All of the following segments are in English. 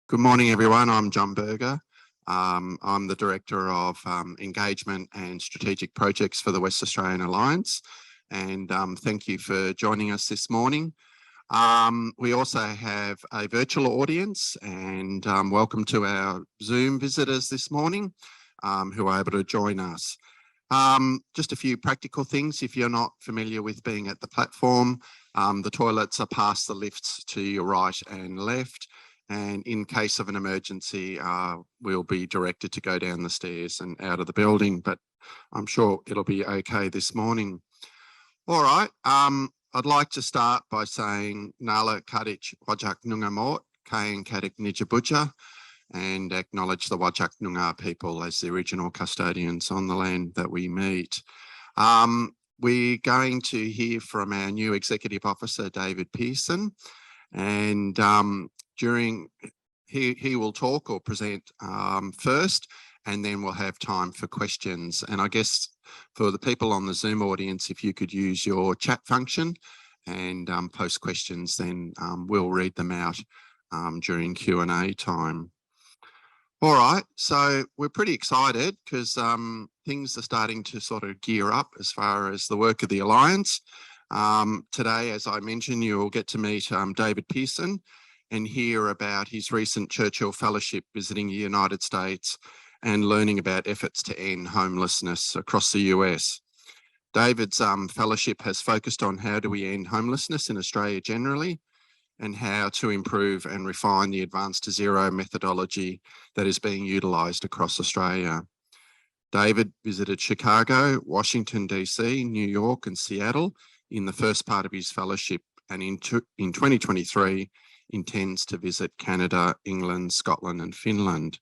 Good morning, everyone. I'm John Berger. I'm the Director of Engagement and Strategic Projects for the West Australian Alliance. And thank you for joining us this morning. We also have a virtual audience, and welcome to our Zoom visitors this morning who are able to join us. Just a few practical things. If you're not familiar with being at the platform, the toilets are past the lifts to your right and left. And in case of an emergency, we'll be directed to go down the stairs and out of the building, but I'm sure it'll be okay this morning. All right, I'd like to start by saying Nala Kadich Wajak Nunga Mort, Kain Kadik Nijabuja, and acknowledge the Wajak Noongar people as the original custodians on the land that we meet. We're going to hear from our new Executive Officer, David Pearson, and he will talk or present first, and then we'll have time for questions. And I guess for the people on the Zoom audience, if you could use your chat function and post questions, then we'll read them out during Q&A time. All right, so we're pretty excited because things are starting to sort of gear up as far as the work of the Alliance. Today, as I mentioned, you will get to meet David Pearson and hear about his recent Churchill Fellowship visiting the United States and learning about efforts to end homelessness across the US. David's fellowship has focused on how do we end homelessness in Australia generally, and how to improve and refine the advanced to zero methodology that is being utilised across Australia. David visited Chicago, Washington, DC, New York and Seattle in the first part of his fellowship, and in 2023 intends to visit Canada, England, Scotland and Finland.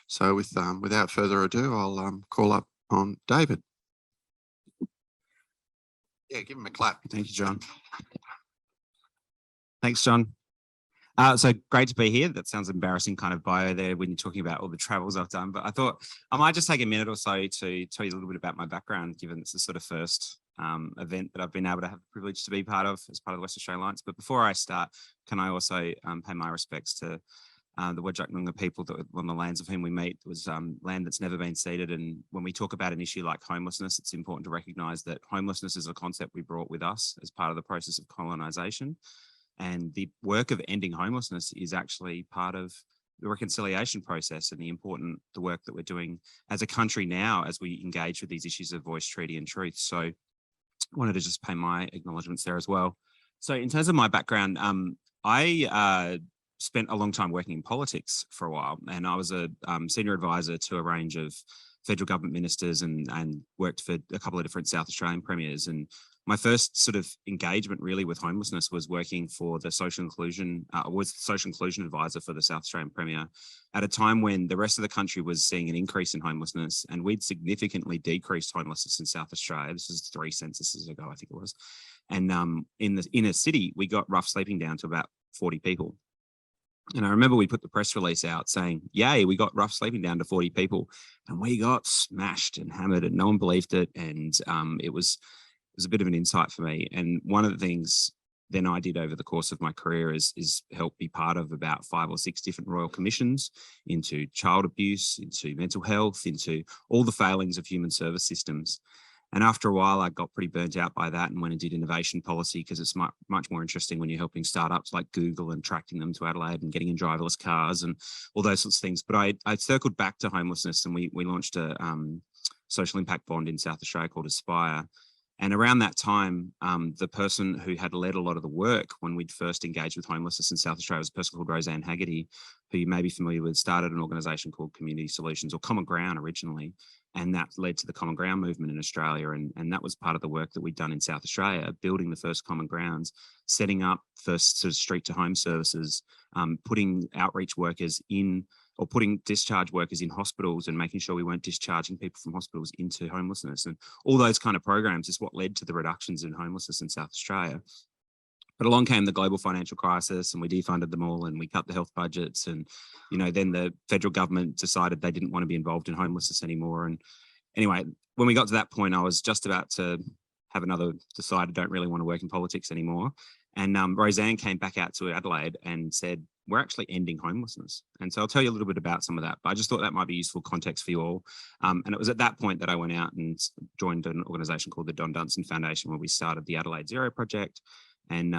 So without further ado, I'll call up on David. Yeah, give him a clap. Thank you, John. Thanks, John. So great to be here. That sounds embarrassing kind of bio there when you're talking about all the travels I've done, but I thought I might just take a minute or so to tell you a little bit about my background, given it's the sort of first event that I've been able to have the privilege to be part of as part of the West Australian Alliance. But before I start, can I also pay my respects to the Whadjuk Noongar people that on the lands of whom we meet. It was land that's never been ceded. And when we talk about an issue like homelessness, it's important to recognise that homelessness is a concept we brought with us as part of the process of colonisation. And the work of ending homelessness is actually part of the reconciliation process and the work that we're doing as a country now as we engage with these issues of voice, treaty and truth. So I wanted to just pay my acknowledgements there as well. So in terms of my background, I spent a long time working in politics for a while, and I was a senior advisor to a range of federal government ministers and worked for a couple of different South Australian premiers. And my first sort of engagement really with homelessness was working for the social inclusion advisor for the South Australian Premier at a time when the rest of the country was seeing an increase in homelessness, and we'd significantly decreased homelessness in South Australia. This was 3 censuses ago, I think it was. And in the inner city, we got rough sleeping down to about 40 people. And I remember we put the press release out saying, yay, we got rough sleeping down to 40 people, and we got smashed and hammered and no one believed it. And it was a bit of an insight for me. And one of the things then I did over the course of my career is help be part of about 5 or 6 different royal commissions into child abuse, into mental health, into all the failings of human service systems. And after a while, I got pretty burnt out by that and went and did innovation policy, because it's much more interesting when you're helping startups like Google and attracting them to Adelaide and getting in driverless cars and all those sorts of things. But I circled back to homelessness, and we launched a social impact bond in South Australia called Aspire. And around that time, the person who had led a lot of the work when we'd first engaged with homelessness in South Australia was a person called Roseanne Haggerty, who you may be familiar with, started an organisation called Community Solutions, or Common Ground originally. And that led to the Common Ground movement in Australia. And that was part of the work that we'd done in South Australia, building the first common grounds, setting up first sort of street to home services, putting outreach workers in, or putting discharge workers in hospitals and making sure we weren't discharging people from hospitals into homelessness. And all those kind of programs is what led to the reductions in homelessness in South Australia. But along came the global financial crisis, and we defunded them all, and we cut the health budgets. And, you know, then the federal government decided they didn't want to be involved in homelessness anymore. And anyway, when we got to that point, I was just about to decide I don't really want to work in politics anymore. And Roseanne came back out to Adelaide and said, we're actually ending homelessness. And so I'll tell you a little bit about some of that, but I just thought that might be useful context for you all. And it was at that point that I went out and joined an organization called the Don Dunstan Foundation, where we started the Adelaide Zero Project. And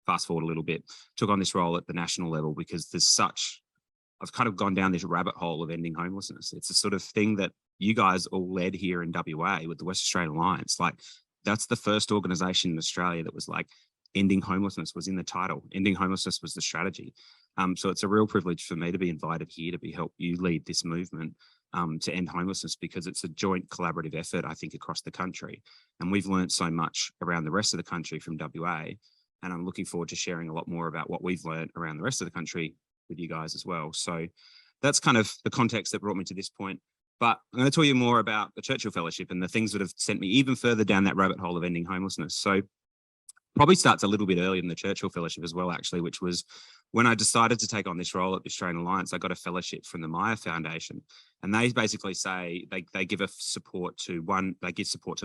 fast forward a little bit, took on this role at the national level because I've kind of gone down this rabbit hole of ending homelessness. It's a sort of thing that you guys all led here in WA with the West Australian Alliance. Like, that's the first organization in Australia that was like, ending homelessness was in the title. Ending homelessness was the strategy. So it's a real privilege for me to be invited here to help you lead this movement to end homelessness, because it's a joint collaborative effort, I think, across the country. And we've learned so much around the rest of the country from WA. And I'm looking forward to sharing a lot more about what we've learned around the rest of the country with you guys as well. So that's kind of the context that brought me to this point. But I'm going to tell you more about the Churchill Fellowship and the things that have sent me even further down that rabbit hole of ending homelessness. So probably starts a little bit earlier than the Churchill Fellowship as well, actually, which was when I decided to take on this role at the Australian Alliance. I got a fellowship from the Maya Foundation, and they basically say they give support to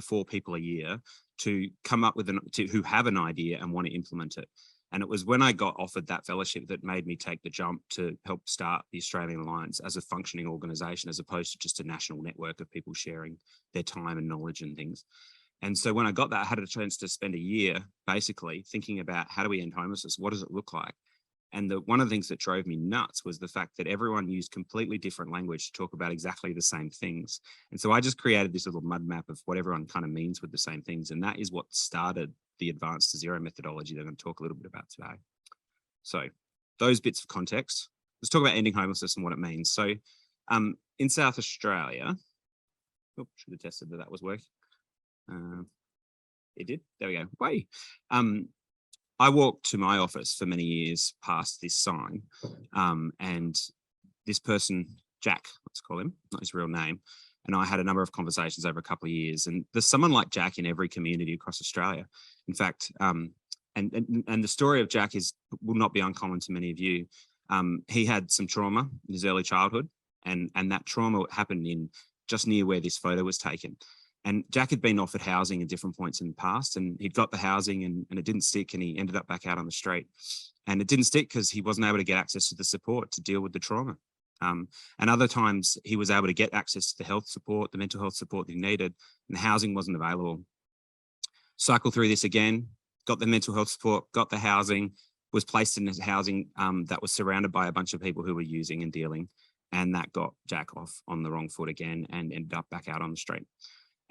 4 people a year to come up with who have an idea and want to implement it. And it was when I got offered that fellowship that made me take the jump to help start the Australian Alliance as a functioning organisation, as opposed to just a national network of people sharing their time and knowledge and things. And so when I got that, I had a chance to spend a year basically thinking about, how do we end homelessness? What does it look like? And one of the things that drove me nuts was the fact that everyone used completely different language to talk about exactly the same things. And so I just created this little mud map of what everyone kind of means with the same things. And that is what started the Advanced to Zero methodology that I'm going to talk a little bit about today. So those bits of context, let's talk about ending homelessness and what it means. So in South Australia, should have tested that was working. It did. There we go. Way. I walked to my office for many years past this sign, and this person, Jack, let's call him, not his real name, and I had a number of conversations over a couple of years. And there's someone like Jack in every community across Australia. In fact, and the story of Jack will not be uncommon to many of you. He had some trauma in his early childhood, and that trauma happened in just near where this photo was taken. And Jack had been offered housing at different points in the past, and he'd got the housing and it didn't stick, and he ended up back out on the street. And it didn't stick because he wasn't able to get access to the support to deal with the trauma. And other times he was able to get access to the health support, the mental health support that he needed, and the housing wasn't available. Cycle through this again, got the mental health support, got the housing, was placed in this housing that was surrounded by a bunch of people who were using and dealing. And that got Jack off on the wrong foot again and ended up back out on the street.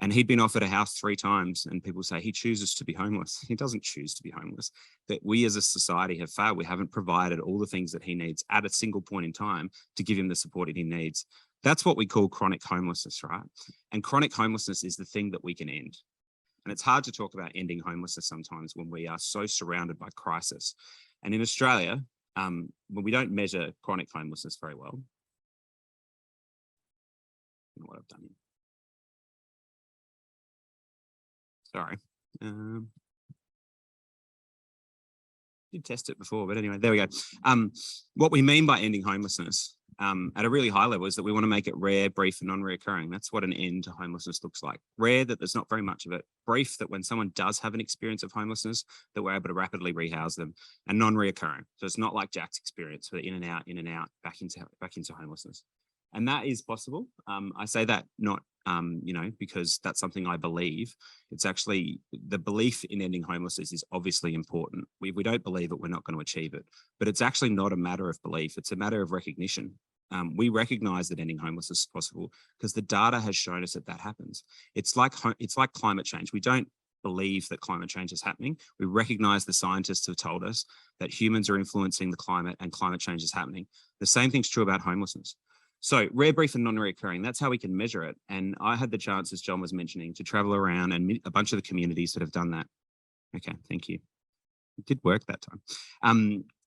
And he'd been offered a house 3 times, and people say he chooses to be homeless. He doesn't choose to be homeless. That we as a society have failed. We haven't provided all the things that he needs at a single point in time to give him the support that he needs. That's what we call chronic homelessness, right? And chronic homelessness is the thing that we can end. And it's hard to talk about ending homelessness sometimes when we are so surrounded by crisis. And in Australia, when we don't measure chronic homelessness very well, I don't know what I've done here. Sorry. Did test it before, but anyway, there we go. What we mean by ending homelessness at a really high level is that we want to make it rare, brief, and non-reoccurring. That's what an end to homelessness looks like. Rare, that there's not very much of it. Brief, that when someone does have an experience of homelessness, that we're able to rapidly rehouse them. And non-reoccurring, so it's not like Jack's experience, where in and out, back into homelessness. And that is possible. I say that not, because that's something I believe. It's actually, the belief in ending homelessness is obviously important. We don't believe it, we're not going to achieve it. But it's actually not a matter of belief. It's a matter of recognition. We recognize that ending homelessness is possible because the data has shown us that happens. It's like climate change. We don't believe that climate change is happening. We recognize the scientists have told us that humans are influencing the climate and climate change is happening. The same thing's true about homelessness. So rare, brief, and non-recurring, that's how we can measure it. And I had the chance, as John was mentioning, to travel around and meet a bunch of the communities that have done that. Okay, thank you. It did work that time.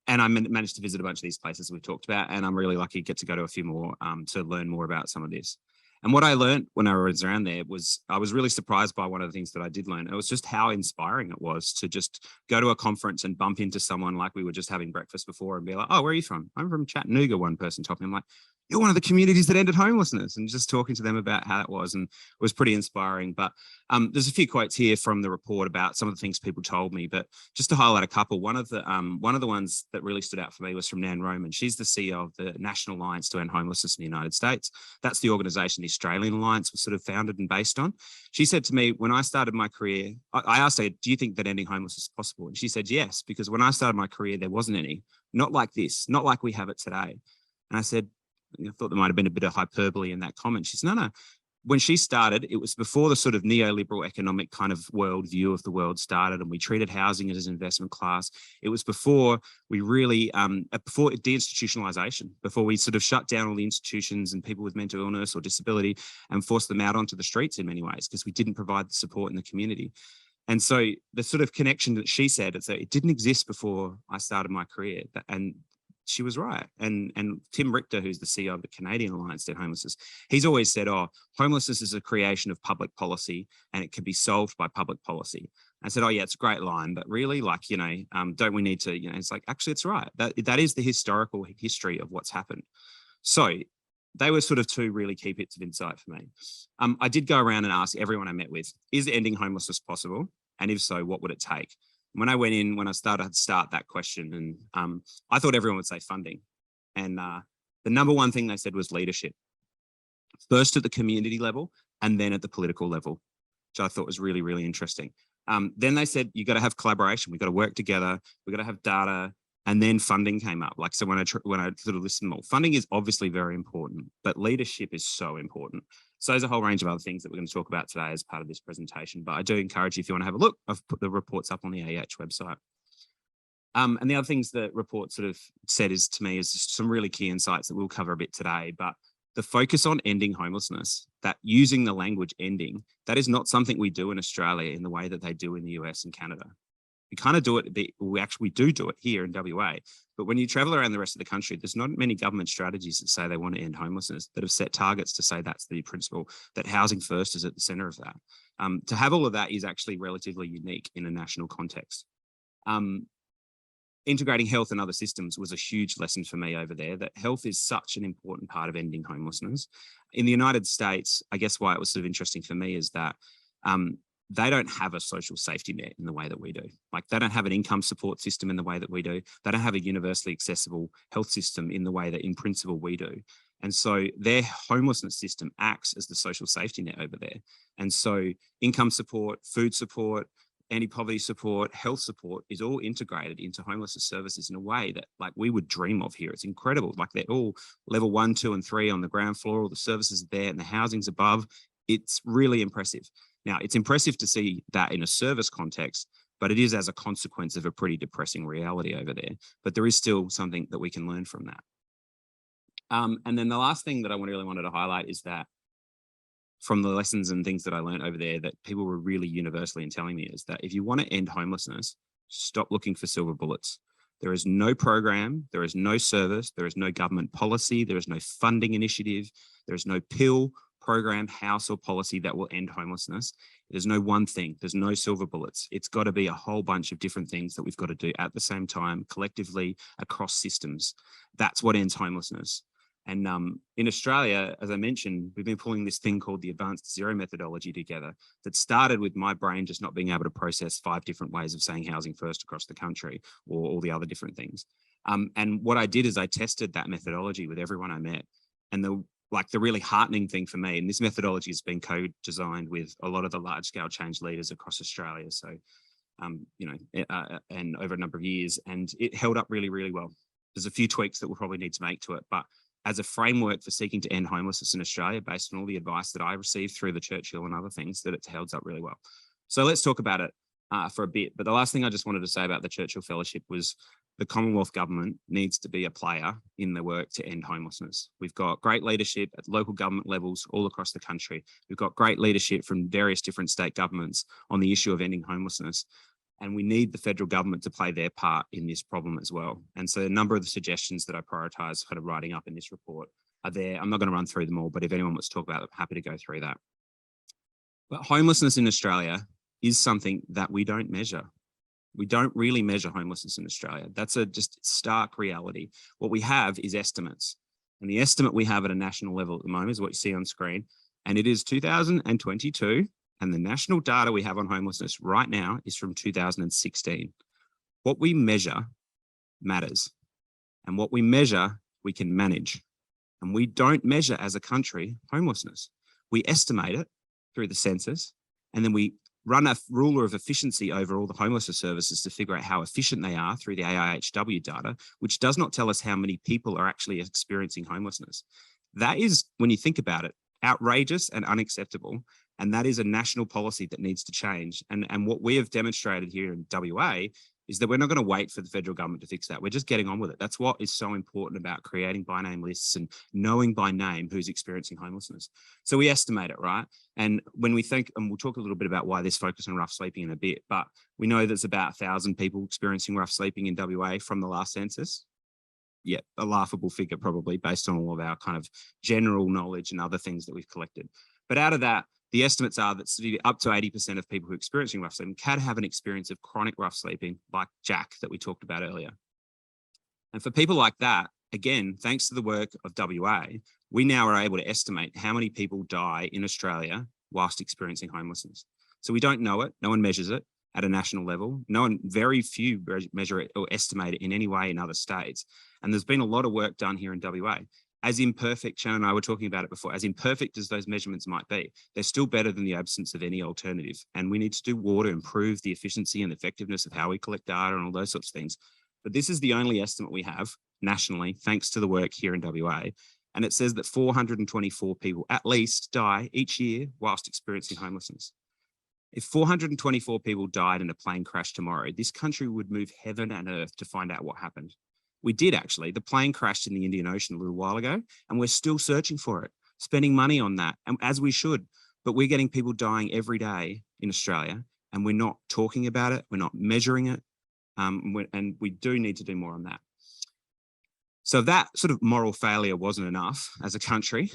And I managed to visit a bunch of these places we've talked about, and I'm really lucky to get to go to a few more to learn more about some of this. And what I learned when I was around there was, I was really surprised by one of the things that I did learn. It was just how inspiring it was to just go to a conference and bump into someone like we were just having breakfast before and be like, oh, where are you from? I'm from Chattanooga, one person told me. I'm like, you're one of the communities that ended homelessness, and just talking to them about how it was, and it was pretty inspiring. But there's a few quotes here from the report about some of the things people told me, but just to highlight a couple, one of the ones that really stood out for me was from Nan Roman. She's the CEO of the National Alliance to End Homelessness in the United States. That's the organization the Australian Alliance was sort of founded and based on. She said to me, when I started my career, I asked her, do you think that ending homelessness is possible? And she said, yes, because when I started my career, there wasn't any, not like this, not like we have it today. And I said, I thought there might have been a bit of hyperbole in that comment. She said, no. When she started, it was before the sort of neoliberal economic kind of world view of the world started, and we treated housing as an investment class. It was before we really, before deinstitutionalization, before we sort of shut down all the institutions and people with mental illness or disability and forced them out onto the streets in many ways, because we didn't provide the support in the community. And so the sort of connection that she said, is that it didn't exist before I started my career. And she was right. And Tim Richter, who's the CEO of the Canadian Alliance to End Homelessness, he's always said, homelessness is a creation of public policy and it can be solved by public policy. I said, yeah, it's a great line, but really, don't we need to, it's like, actually, it's right. That is the historical history of what's happened. So they were sort of two really key bits of insight for me. I did go around and ask everyone I met with, is ending homelessness possible? And if so, what would it take? When I went in, when I started that question, and I thought everyone would say funding. And the number one thing they said was leadership. First at the community level and then at the political level, which I thought was really, really interesting. Then they said, you got to have collaboration. We've got to work together. We've got to have data. And then funding came up. So when I sort of listened more, funding is obviously very important, but leadership is so important. So there's a whole range of other things that we're going to talk about today as part of this presentation. But I do encourage you, if you want to have a look, I've put the reports up on the AH website. And the other things the report sort of said is some really key insights that we'll cover a bit today. But the focus on ending homelessness, that using the language ending, that is not something we do in Australia in the way that they do in the US and Canada. We kind of do it, we do it here in WA, but when you travel around the rest of the country, there's not many government strategies that say they want to end homelessness, that have set targets to say that's the principle, that housing first is at the center of that. To have all of that is actually relatively unique in a national context. Integrating health and other systems was a huge lesson for me over there, that health is such an important part of ending homelessness. In the United States, I guess why it was sort of interesting for me is that they don't have a social safety net in the way that we do. Like, they don't have an income support system in the way that we do. They don't have a universally accessible health system in the way that in principle we do. And so their homelessness system acts as the social safety net over there. And so income support, food support, anti-poverty support, health support is all integrated into homelessness services in a way that we would dream of here. It's incredible. They're all level 1, 2, and 3 on the ground floor. All the services are there and the housing's above. It's really impressive. Now, it's impressive to see that in a service context, but it is as a consequence of a pretty depressing reality over there. But there is still something that we can learn from that. And then the last thing that I really wanted to highlight is that from the lessons and things that I learned over there that people were really universally in telling me is that if you want to end homelessness, stop looking for silver bullets. There is no program, there is no service, there is no government policy, there is no funding initiative, there is no pill, program, house, or policy that will end homelessness. There's no one thing, there's no silver bullets. It's got to be a whole bunch of different things that we've got to do at the same time, collectively, across systems. That's what ends homelessness. And in Australia, as I mentioned, we've been pulling this thing called the Advanced Zero methodology together that started with my brain just not being able to process 5 different ways of saying housing first across the country, or all the other different things. And what I did is I tested that methodology with everyone I met. And the really heartening thing for me, and this methodology has been co-designed with a lot of the large scale change leaders across Australia. So, and over a number of years, and it held up really, really well. There's a few tweaks that we'll probably need to make to it, but as a framework for seeking to end homelessness in Australia, based on all the advice that I received through the Churchill and other things, that it holds up really well. So let's talk about it for a bit. But the last thing I just wanted to say about the Churchill Fellowship was the Commonwealth government needs to be a player in the work to end homelessness. We've got great leadership at local government levels all across the country. We've got great leadership from various different state governments on the issue of ending homelessness. And we need the federal government to play their part in this problem as well. And so a number of the suggestions that I prioritise kind of writing up in this report are there. I'm not going to run through them all, but if anyone wants to talk about it, I'm happy to go through that. But homelessness in Australia is something that we don't measure. We don't really measure homelessness in Australia. That's a just stark reality. What we have is estimates. And the estimate we have at a national level at the moment is what you see on screen. And it is 2022. And the national data we have on homelessness right now is from 2016. What we measure matters. And what we measure, we can manage. And we don't measure as a country homelessness. We estimate it through the census, and then we run a ruler of efficiency over all the homelessness services to figure out how efficient they are through the AIHW data, which does not tell us how many people are actually experiencing homelessness. That is, when you think about it, outrageous and unacceptable. And that is a national policy that needs to change. And what we have demonstrated here in WA is that we're not going to wait for the federal government to fix that. We're just getting on with it. That's what is so important about creating by name lists and knowing by name who's experiencing homelessness. So we estimate it, right? And when we think, and we'll talk a little bit about why this focus on rough sleeping in a bit, but we know there's about 1,000 people experiencing rough sleeping in WA from the last census. Yeah, a laughable figure probably based on all of our kind of general knowledge and other things that we've collected. But out of that, the estimates are that up to 80% of people who are experiencing rough sleeping can have an experience of chronic rough sleeping, like Jack that we talked about earlier. And for people like that, again, thanks to the work of WA, we now are able to estimate how many people die in Australia whilst experiencing homelessness. So we don't know it, no one measures it at a national level. Very few measure it or estimate it in any way in other states. And there's been a lot of work done here in WA. As imperfect, Shannon and I were talking about it before, as imperfect as those measurements might be, they're still better than the absence of any alternative. And we need to do more to improve the efficiency and effectiveness of how we collect data and all those sorts of things. But this is the only estimate we have nationally, thanks to the work here in WA. And it says that 424 people at least die each year whilst experiencing homelessness. If 424 people died in a plane crash tomorrow, this country would move heaven and earth to find out what happened. We did actually. The plane crashed in the Indian Ocean a little while ago, and we're still searching for it, spending money on that, and as we should. But we're getting people dying every day in Australia, and we're not talking about it. We're not measuring it, and we do need to do more on that. So if that sort of moral failure wasn't enough as a country,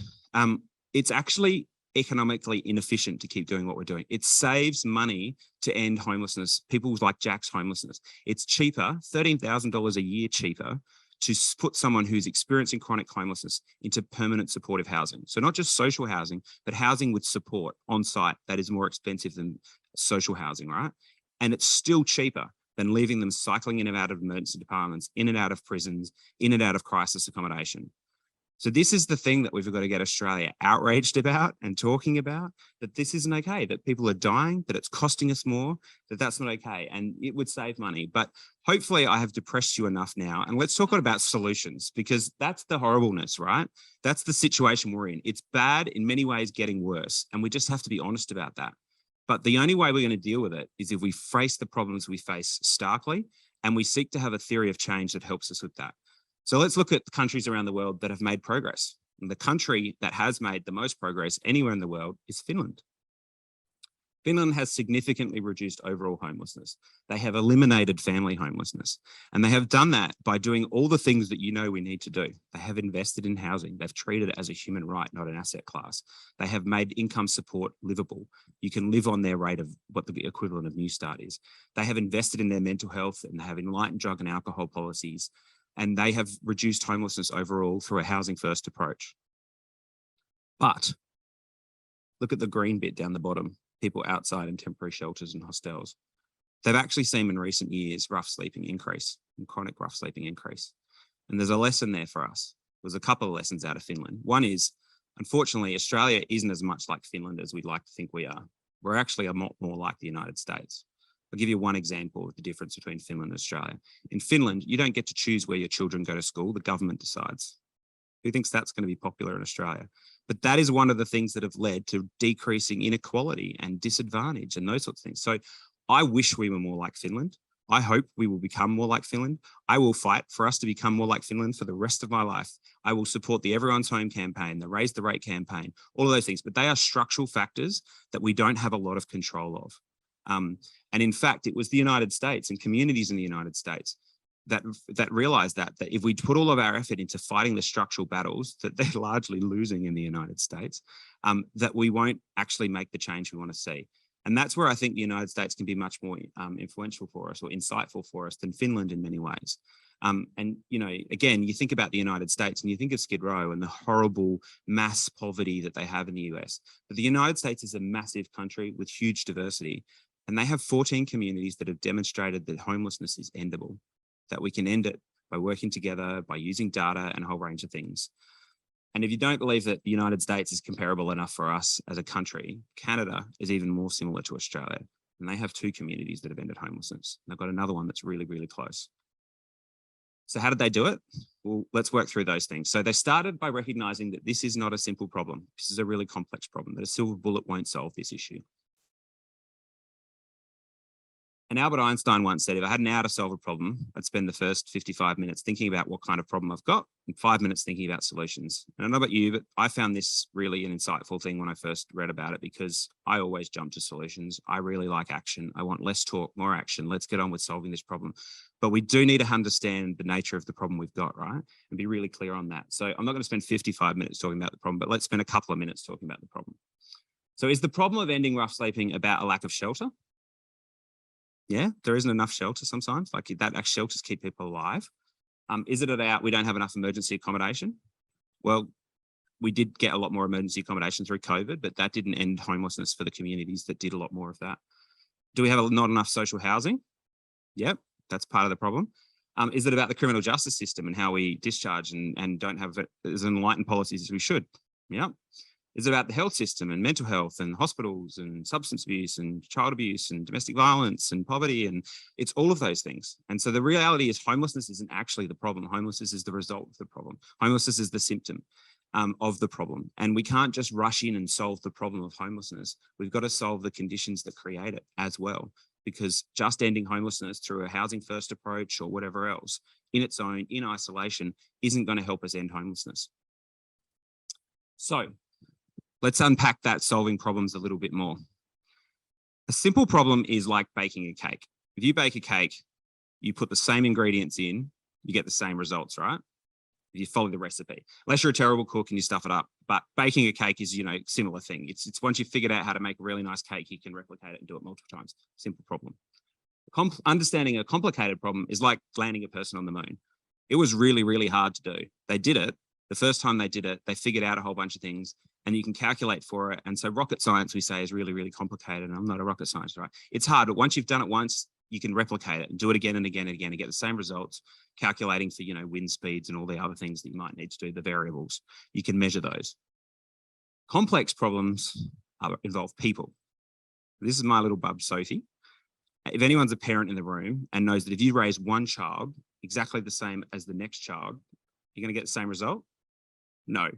it's actually economically inefficient to keep doing what we're doing. It saves money to end homelessness, people like Jack's homelessness. It's cheaper, $13,000 a year cheaper, to put someone who's experiencing chronic homelessness into permanent supportive housing. So not just social housing, but housing with support on site that is more expensive than social housing, right? And it's still cheaper than leaving them cycling in and out of emergency departments, in and out of prisons, in and out of crisis accommodation. So this is the thing that we've got to get Australia outraged about and talking about, that this isn't okay, that people are dying, that it's costing us more, that that's not okay. And it would save money. But hopefully I have depressed you enough now. And let's talk about solutions, because that's the horribleness, right? That's the situation we're in. It's bad, in many ways getting worse. And we just have to be honest about that. But the only way we're going to deal with it is if we face the problems we face starkly, and we seek to have a theory of change that helps us with that. So let's look at the countries around the world that have made progress. And the country that has made the most progress anywhere in the world is Finland. Finland has significantly reduced overall homelessness. They have eliminated family homelessness. And they have done that by doing all the things that you know we need to do. They have invested in housing. They've treated it as a human right, not an asset class. They have made income support livable. You can live on their rate of what the equivalent of New Start is. They have invested in their mental health, and they have enlightened drug and alcohol policies. And they have reduced homelessness overall through a housing first approach. But look at the green bit down the bottom, people outside in temporary shelters and hostels. They've actually seen in recent years rough sleeping increase and chronic rough sleeping increase. And there's a lesson there for us. There's a couple of lessons out of Finland. One is, unfortunately, Australia isn't as much like Finland as we'd like to think we are. We're actually a lot more like the United States. I'll give you one example of the difference between Finland and Australia. In Finland, you don't get to choose where your children go to school. The government decides. Who thinks that's going to be popular in Australia? But that is one of the things that have led to decreasing inequality and disadvantage and those sorts of things. So I wish we were more like Finland. I hope we will become more like Finland. I will fight for us to become more like Finland for the rest of my life. I will support the Everyone's Home campaign, the Raise the Rate campaign, all of those things. But they are structural factors that we don't have a lot of control of. And in fact, it was the United States and communities in the United States that realized that if we put all of our effort into fighting the structural battles that they're largely losing in the United States, that we won't actually make the change we want to see. And that's where I think the United States can be much more influential for us or insightful for us than Finland in many ways. And, you know, again, you think about the United States and you think of Skid Row and the horrible mass poverty that they have in the US. But the United States is a massive country with huge diversity. And they have 14 communities that have demonstrated that homelessness is endable, that we can end it by working together, by using data and a whole range of things. And if you don't believe that the United States is comparable enough for us as a country, Canada is even more similar to Australia. And they have 2 communities that have ended homelessness. And they've got another one that's really, really close. So how did they do it? Well, let's work through those things. So they started by recognizing that this is not a simple problem. This is a really complex problem, that a silver bullet won't solve this issue. And Albert Einstein once said, if I had an hour to solve a problem, I'd spend the first 55 minutes thinking about what kind of problem I've got and 5 minutes thinking about solutions. And I don't know about you, but I found this really an insightful thing when I first read about it, because I always jump to solutions. I really like action. I want less talk, more action. Let's get on with solving this problem. But we do need to understand the nature of the problem we've got, right? And be really clear on that. So I'm not going to spend 55 minutes talking about the problem, but let's spend a couple of minutes talking about the problem. So is the problem of ending rough sleeping about a lack of shelter? Yeah, there isn't enough shelter sometimes, like that shelters keep people alive. Is it about we don't have enough emergency accommodation? Well, we did get a lot more emergency accommodation through COVID, but that didn't end homelessness for the communities that did a lot more of that. Do we have not enough social housing? Yep, that's part of the problem. Is it about the criminal justice system and how we discharge and don't have as enlightened policies as we should? Yep. Is it about the health system and mental health and hospitals and substance abuse and child abuse and domestic violence and poverty? And it's all of those things. And so the reality is homelessness isn't actually the problem. Homelessness is the result of the problem. Homelessness is the symptom of the problem. And we can't just rush in and solve the problem of homelessness. We've got to solve the conditions that create it as well, because just ending homelessness through a housing first approach or whatever else in its own, in isolation, isn't going to help us end homelessness. So let's unpack that solving problems a little bit more. A simple problem is like baking a cake. If you bake a cake, you put the same ingredients in, you get the same results, right? If you follow the recipe. Unless you're a terrible cook and you stuff it up. But baking a cake is, you know, similar thing. It's once you've figured out how to make a really nice cake, you can replicate it and do it multiple times. Simple problem. Understanding a complicated problem is like landing a person on the moon. It was really, really hard to do. They did it. The first time they did it, they figured out a whole bunch of things and you can calculate for it. And so rocket science, we say, is really, really complicated. And I'm not a rocket scientist, right? It's hard, but once you've done it once, you can replicate it and do it again and again and again and get the same results, calculating for, you know, wind speeds and all the other things that you might need to do, the variables. You can measure those. Complex problems involve people. This is my little bub, Sophie. If anyone's a parent in the room and knows that if you raise one child exactly the same as the next child, you're going to get the same result? No,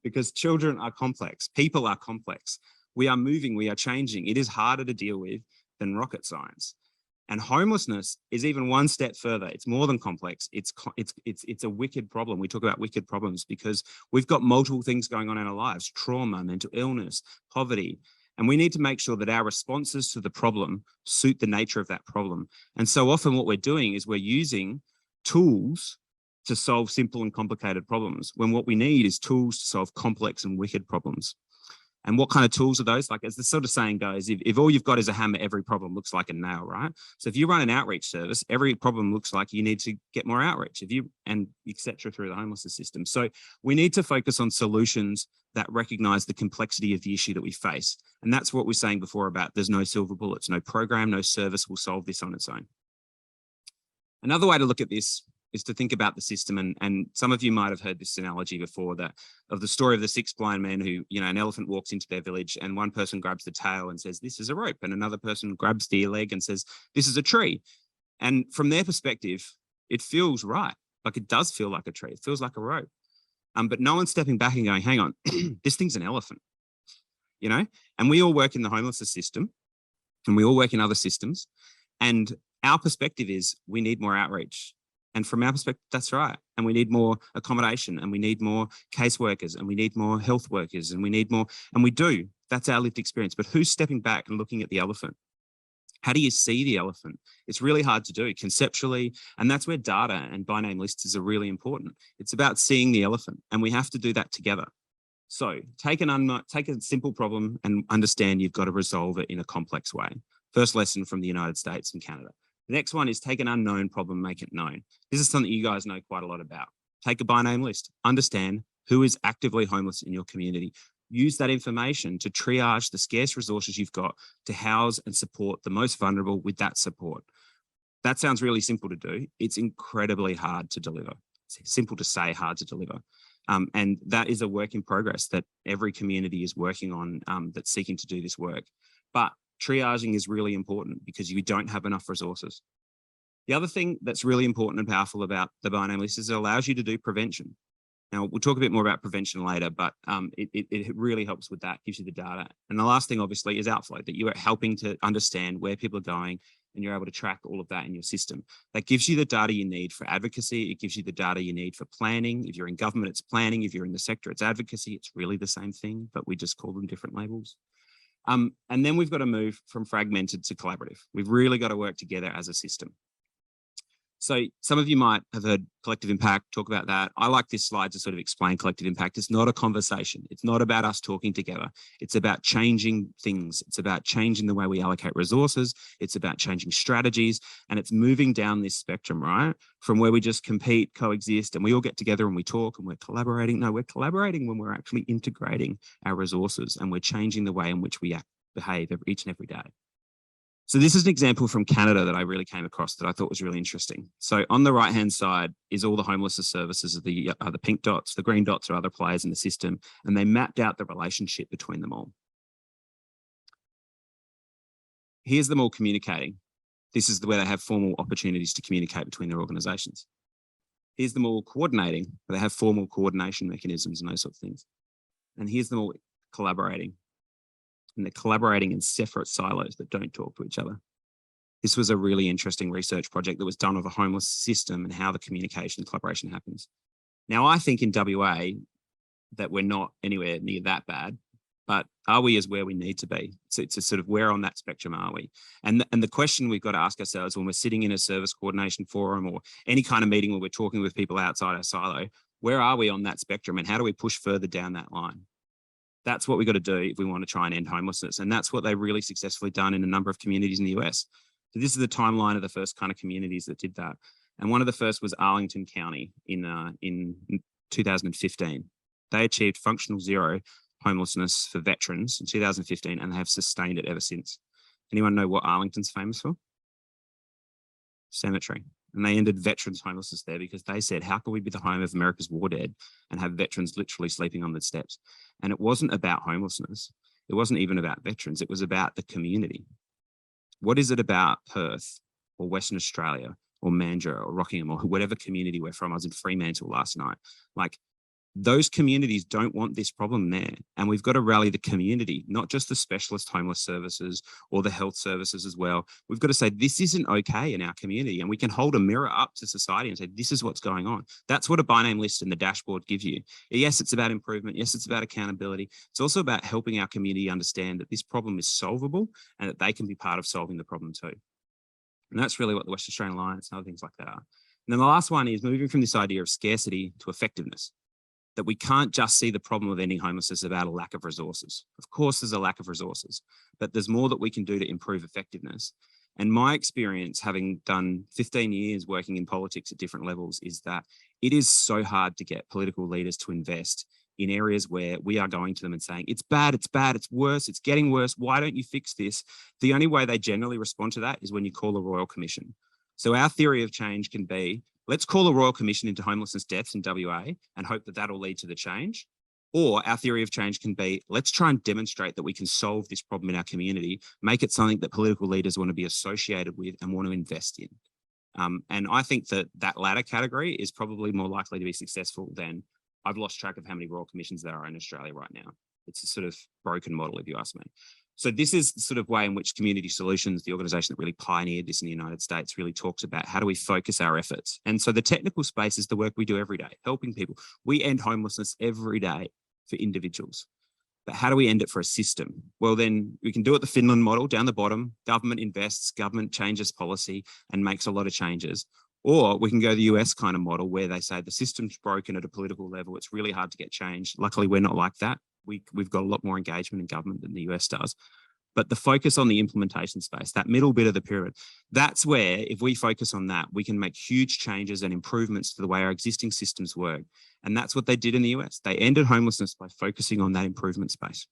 because children are complex. People are complex. We are moving, we are changing. It is harder to deal with than rocket science. And homelessness is even one step further. It's more than complex. It's a wicked problem. We talk about wicked problems because we've got multiple things going on in our lives: trauma, mental illness, poverty. And we need to make sure that our responses to the problem suit the nature of that problem. And so often what we're doing is we're using tools to solve simple and complicated problems, when what we need is tools to solve complex and wicked problems. And what kind of tools are those? Like, as the sort of saying goes, if all you've got is a hammer, every problem looks like a nail, right? So if you run an outreach service, every problem looks like you need to get more outreach, and et cetera, through the homelessness system. So we need to focus on solutions that recognize the complexity of the issue that we face. And that's what we're saying before about there's no silver bullets, no program, no service will solve this on its own. Another way to look at this is to think about the system. And some of you might have heard this analogy before, that of the story of the 6 blind men who, you know, an elephant walks into their village and one person grabs the tail and says, this is a rope. And another person grabs the leg and says, this is a tree. And from their perspective, it feels right. Like, it does feel like a tree. It feels like a rope. But no one's stepping back and going, hang on, this thing's an elephant, you know? And we all work in the homelessness system and we all work in other systems. And our perspective is we need more outreach. And from our perspective, that's right. And we need more accommodation, and we need more caseworkers, and we need more health workers, and we need more, and we do. That's our lived experience. But who's stepping back and looking at the elephant? How do you see the elephant? It's really hard to do conceptually. And that's where data and by name lists are really important. It's about seeing the elephant, and we have to do that together. So take a simple problem and understand you've got to resolve it in a complex way. First lesson from the United States and Canada. The next one is take an unknown problem, make it known. This is something you guys know quite a lot about. Take a by name list, understand who is actively homeless in your community. Use that information to triage the scarce resources you've got to house and support the most vulnerable with that support. That sounds really simple to do. It's incredibly hard to deliver. It's simple to say, hard to deliver. And that is a work in progress that every community is working on, that's seeking to do this work. But triaging is really important because you don't have enough resources. The other thing that's really important and powerful about the by name list is it allows you to do prevention. Now, we'll talk a bit more about prevention later, but it really helps with that, gives you the data. And the last thing, obviously, is outflow, that you are helping to understand where people are going and you're able to track all of that in your system. That gives you the data you need for advocacy. It gives you the data you need for planning. If you're in government, it's planning. If you're in the sector, it's advocacy. It's really the same thing, but we just call them different labels. And then we've got to move from fragmented to collaborative. We've really got to work together as a system. So some of you might have heard collective impact, talk about that. I like this slide to sort of explain collective impact. It's not a conversation. It's not about us talking together. It's about changing things. It's about changing the way we allocate resources. It's about changing strategies. And it's moving down this spectrum, right? From where we just compete, coexist, and we all get together and we talk and we're collaborating. No, we're collaborating when we're actually integrating our resources and we're changing the way in which we behave each and every day. So this is an example from Canada that I really came across that I thought was really interesting. So on the right-hand side is all the homelessness services, the pink dots, the green dots are other players in the system, and they mapped out the relationship between them all. Here's them all communicating. This is where they have formal opportunities to communicate between their organisations. Here's them all coordinating, where they have formal coordination mechanisms and those sorts of things. And here's them all collaborating. And they're collaborating in separate silos that don't talk to each other. This was a really interesting research project that was done of a homeless system and how the communication and collaboration happens. Now, I think in WA that we're not anywhere near that bad, but are we as where we need to be? So it's a sort of where on that spectrum are we? And the question we've got to ask ourselves when we're sitting in a service coordination forum or any kind of meeting where we're talking with people outside our silo, where are we on that spectrum and how do we push further down that line? That's what we've got to do if we want to try and end homelessness. And that's what they've really successfully done in a number of communities in the US. So this is the timeline of the first kind of communities that did that. And one of the first was Arlington County in 2015. They achieved functional zero homelessness for veterans in 2015, and they have sustained it ever since. Anyone know what Arlington's famous for? Cemetery. And they ended veterans homelessness there because they said, how can we be the home of America's war dead and have veterans literally sleeping on the steps? And it wasn't about homelessness. It wasn't even about veterans. It was about the community. What is it about Perth or Western Australia or Mandurah or Rockingham or whatever community we're from? I was in Fremantle last night. Like, those communities don't want this problem there. And we've got to rally the community, not just the specialist homeless services or the health services as well. We've got to say, this isn't okay in our community. And we can hold a mirror up to society and say, this is what's going on. That's what a by name list and the dashboard give you. Yes, it's about improvement. Yes, it's about accountability. It's also about helping our community understand that this problem is solvable and that they can be part of solving the problem too. And that's really what the West Australian Alliance and other things like that are. And then the last one is moving from this idea of scarcity to effectiveness. That we can't just see the problem of ending homelessness about a lack of resources. Of course, there's a lack of resources, but there's more that we can do to improve effectiveness. And my experience, having done 15 years working in politics at different levels, is that it is so hard to get political leaders to invest in areas where we are going to them and saying, it's bad, it's worse, it's getting worse, why don't you fix this? The only way they generally respond to that is when you call a royal commission. So our theory of change can be, let's call a royal commission into homelessness deaths in WA and hope that that'll lead to the change. Or our theory of change can be, let's try and demonstrate that we can solve this problem in our community, make it something that political leaders want to be associated with and want to invest in. And I think that that latter category is probably more likely to be successful than, I've lost track of how many royal commissions there are in Australia right now. It's a sort of broken model, if you ask me. So this is the sort of way in which Community Solutions, the organisation that really pioneered this in the United States, really talks about how do we focus our efforts. And so the technical space is the work we do every day, helping people. We end homelessness every day for individuals. But how do we end it for a system? Well, then we can do it the Finland model, down the bottom. Government invests, government changes policy and makes a lot of changes. Or we can go the US kind of model where they say the system's broken at a political level. It's really hard to get change. Luckily, we're not like that. We've got a lot more engagement in government than the US does. But the focus on the implementation space, that middle bit of the pyramid, that's where, if we focus on that, we can make huge changes and improvements to the way our existing systems work. And that's what they did in the US. They ended homelessness by focusing on that improvement space.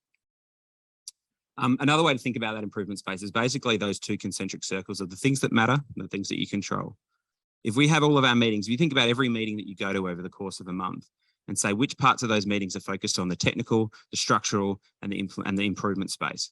Another way to think about that improvement space is basically those two concentric circles of the things that matter and the things that you control. If we have all of our meetings, if you think about every meeting that you go to over the course of a month and say which parts of those meetings are focused on the technical, the structural, and the improvement space.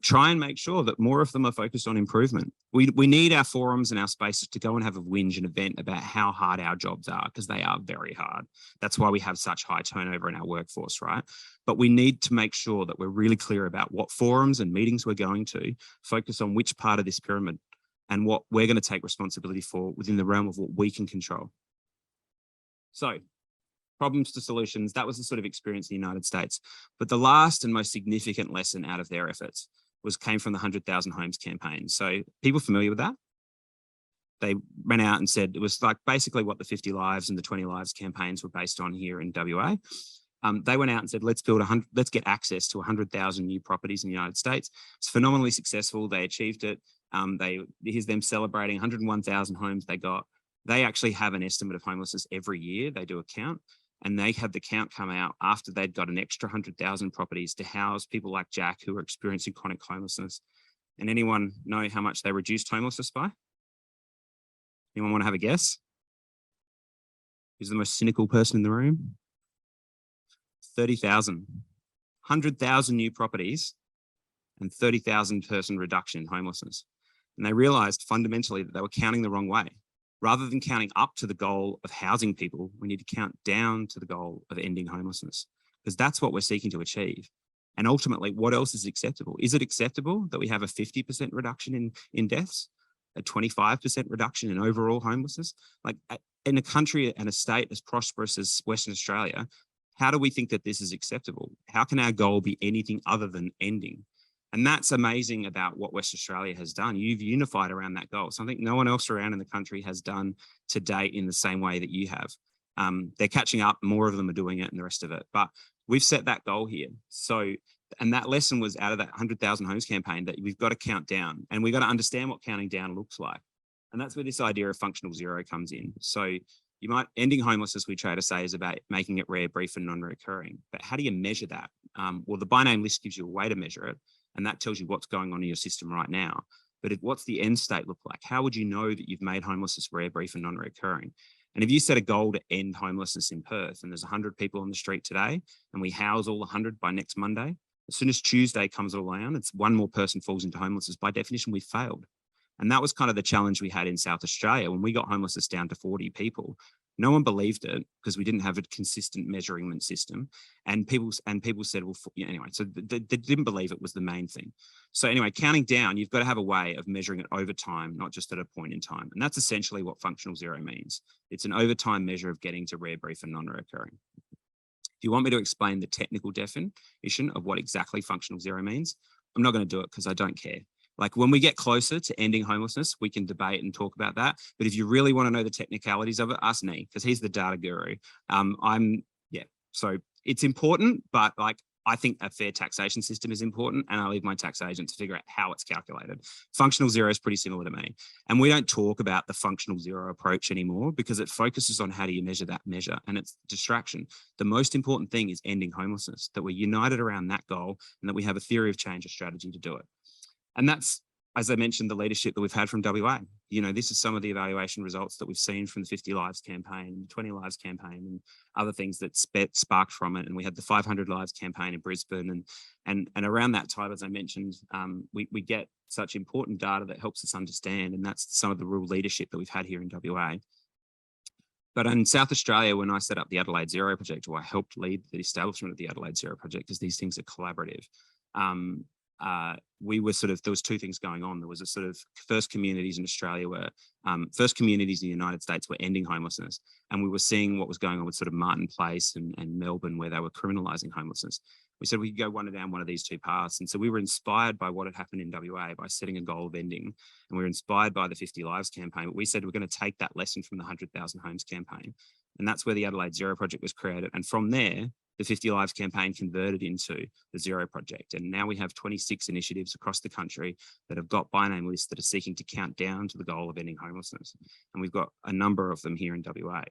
Try and make sure that more of them are focused on improvement. We need our forums and our spaces to go and have a whinge and event about how hard our jobs are, because they are very hard. That's why we have such high turnover in our workforce, right? But we need to make sure that we're really clear about what forums and meetings we're going to focus on which part of this pyramid and what we're going to take responsibility for within the realm of what we can control. So, problems to solutions, that was the sort of experience in the United States. But the last and most significant lesson out of their efforts came from the 100,000 Homes campaign. So people familiar with that? They ran out and said, it was like basically what the 50 Lives and the 20 Lives campaigns were based on here in WA. They went out and said, let's get access to 100,000 new properties in the United States. It's phenomenally successful. They achieved it. Here's them celebrating 101,000 homes they got. They actually have an estimate of homelessness every year. They do a count. And they had the count come out after they'd got an extra 100,000 properties to house people like Jack who are experiencing chronic homelessness. And anyone know how much they reduced homelessness by? Anyone want to have a guess? Who's the most cynical person in the room? 30,000. 100,000 new properties and 30,000 person reduction in homelessness. And they realized fundamentally that they were counting the wrong way. Rather than counting up to the goal of housing people, we need to count down to the goal of ending homelessness, because that's what we're seeking to achieve. And ultimately, what else is acceptable? Is it acceptable that we have a 50% reduction in deaths, a 25% reduction in overall homelessness? Like in a country and a state as prosperous as Western Australia, how do we think that this is acceptable? How can our goal be anything other than ending? And that's amazing about what West Australia has done. You've unified around that goal. Something no one else around in the country has done to date in the same way that you have. They're catching up, more of them are doing it and the rest of it. But we've set that goal here. So, and that lesson was out of that 100,000 Homes campaign, that we've got to count down and we've got to understand what counting down looks like. And that's where this idea of functional zero comes in. So ending homelessness, we try to say, is about making it rare, brief and non-recurring. But how do you measure that? Well, the by name list gives you a way to measure it. And that tells you what's going on in your system right now. But what's the end state look like? How would you know that you've made homelessness rare, brief and non-recurring? And if you set a goal to end homelessness in Perth and there's 100 people on the street today and we house all 100 by next Monday, as soon as Tuesday comes around, it's one more person falls into homelessness. By definition, we've failed. And that was kind of the challenge we had in South Australia when we got homelessness down to 40 people. No one believed it because we didn't have a consistent measurement system, and people said, well, yeah, anyway, so they didn't believe it was the main thing. So anyway, counting down, you've got to have a way of measuring it over time, not just at a point in time. And that's essentially what functional zero means. It's an over time measure of getting to rare, brief and non-recurring. If you want me to explain the technical definition of what exactly functional zero means, I'm not going to do it because I don't care. Like when we get closer to ending homelessness, we can debate and talk about that. But if you really want to know the technicalities of it, ask me, because he's the data guru. So it's important, but like I think a fair taxation system is important, and I leave my tax agent to figure out how it's calculated. Functional zero is pretty similar to me. And we don't talk about the functional zero approach anymore because it focuses on how do you measure that measure, and it's distraction. The most important thing is ending homelessness, that we're united around that goal and that we have a theory of change, a strategy to do it. And that's, as I mentioned, the leadership that we've had from WA. You know, this is some of the evaluation results that we've seen from the 50 Lives campaign, 20 Lives campaign, and other things that sparked from it. And we had the 500 Lives campaign in Brisbane. And around that time, as I mentioned, we get such important data that helps us understand. And that's some of the real leadership that we've had here in WA. But in South Australia, when I set up the Adelaide Zero Project, or I helped lead the establishment of the Adelaide Zero Project, because these things are collaborative, we were there was two things going on. There was a sort of first communities in Australia first communities in the United States were ending homelessness. And we were seeing what was going on with sort of Martin Place and Melbourne, where they were criminalising homelessness. We said we could go down one of these two paths. And so we were inspired by what had happened in WA by setting a goal of ending. And we were inspired by the 50 Lives campaign. But we said we're going to take that lesson from the 100,000 Homes campaign. And that's where the Adelaide Zero Project was created. And from there, the 50 Lives campaign converted into the Zero Project. And now we have 26 initiatives across the country that have got by name lists that are seeking to count down to the goal of ending homelessness. And we've got a number of them here in WA.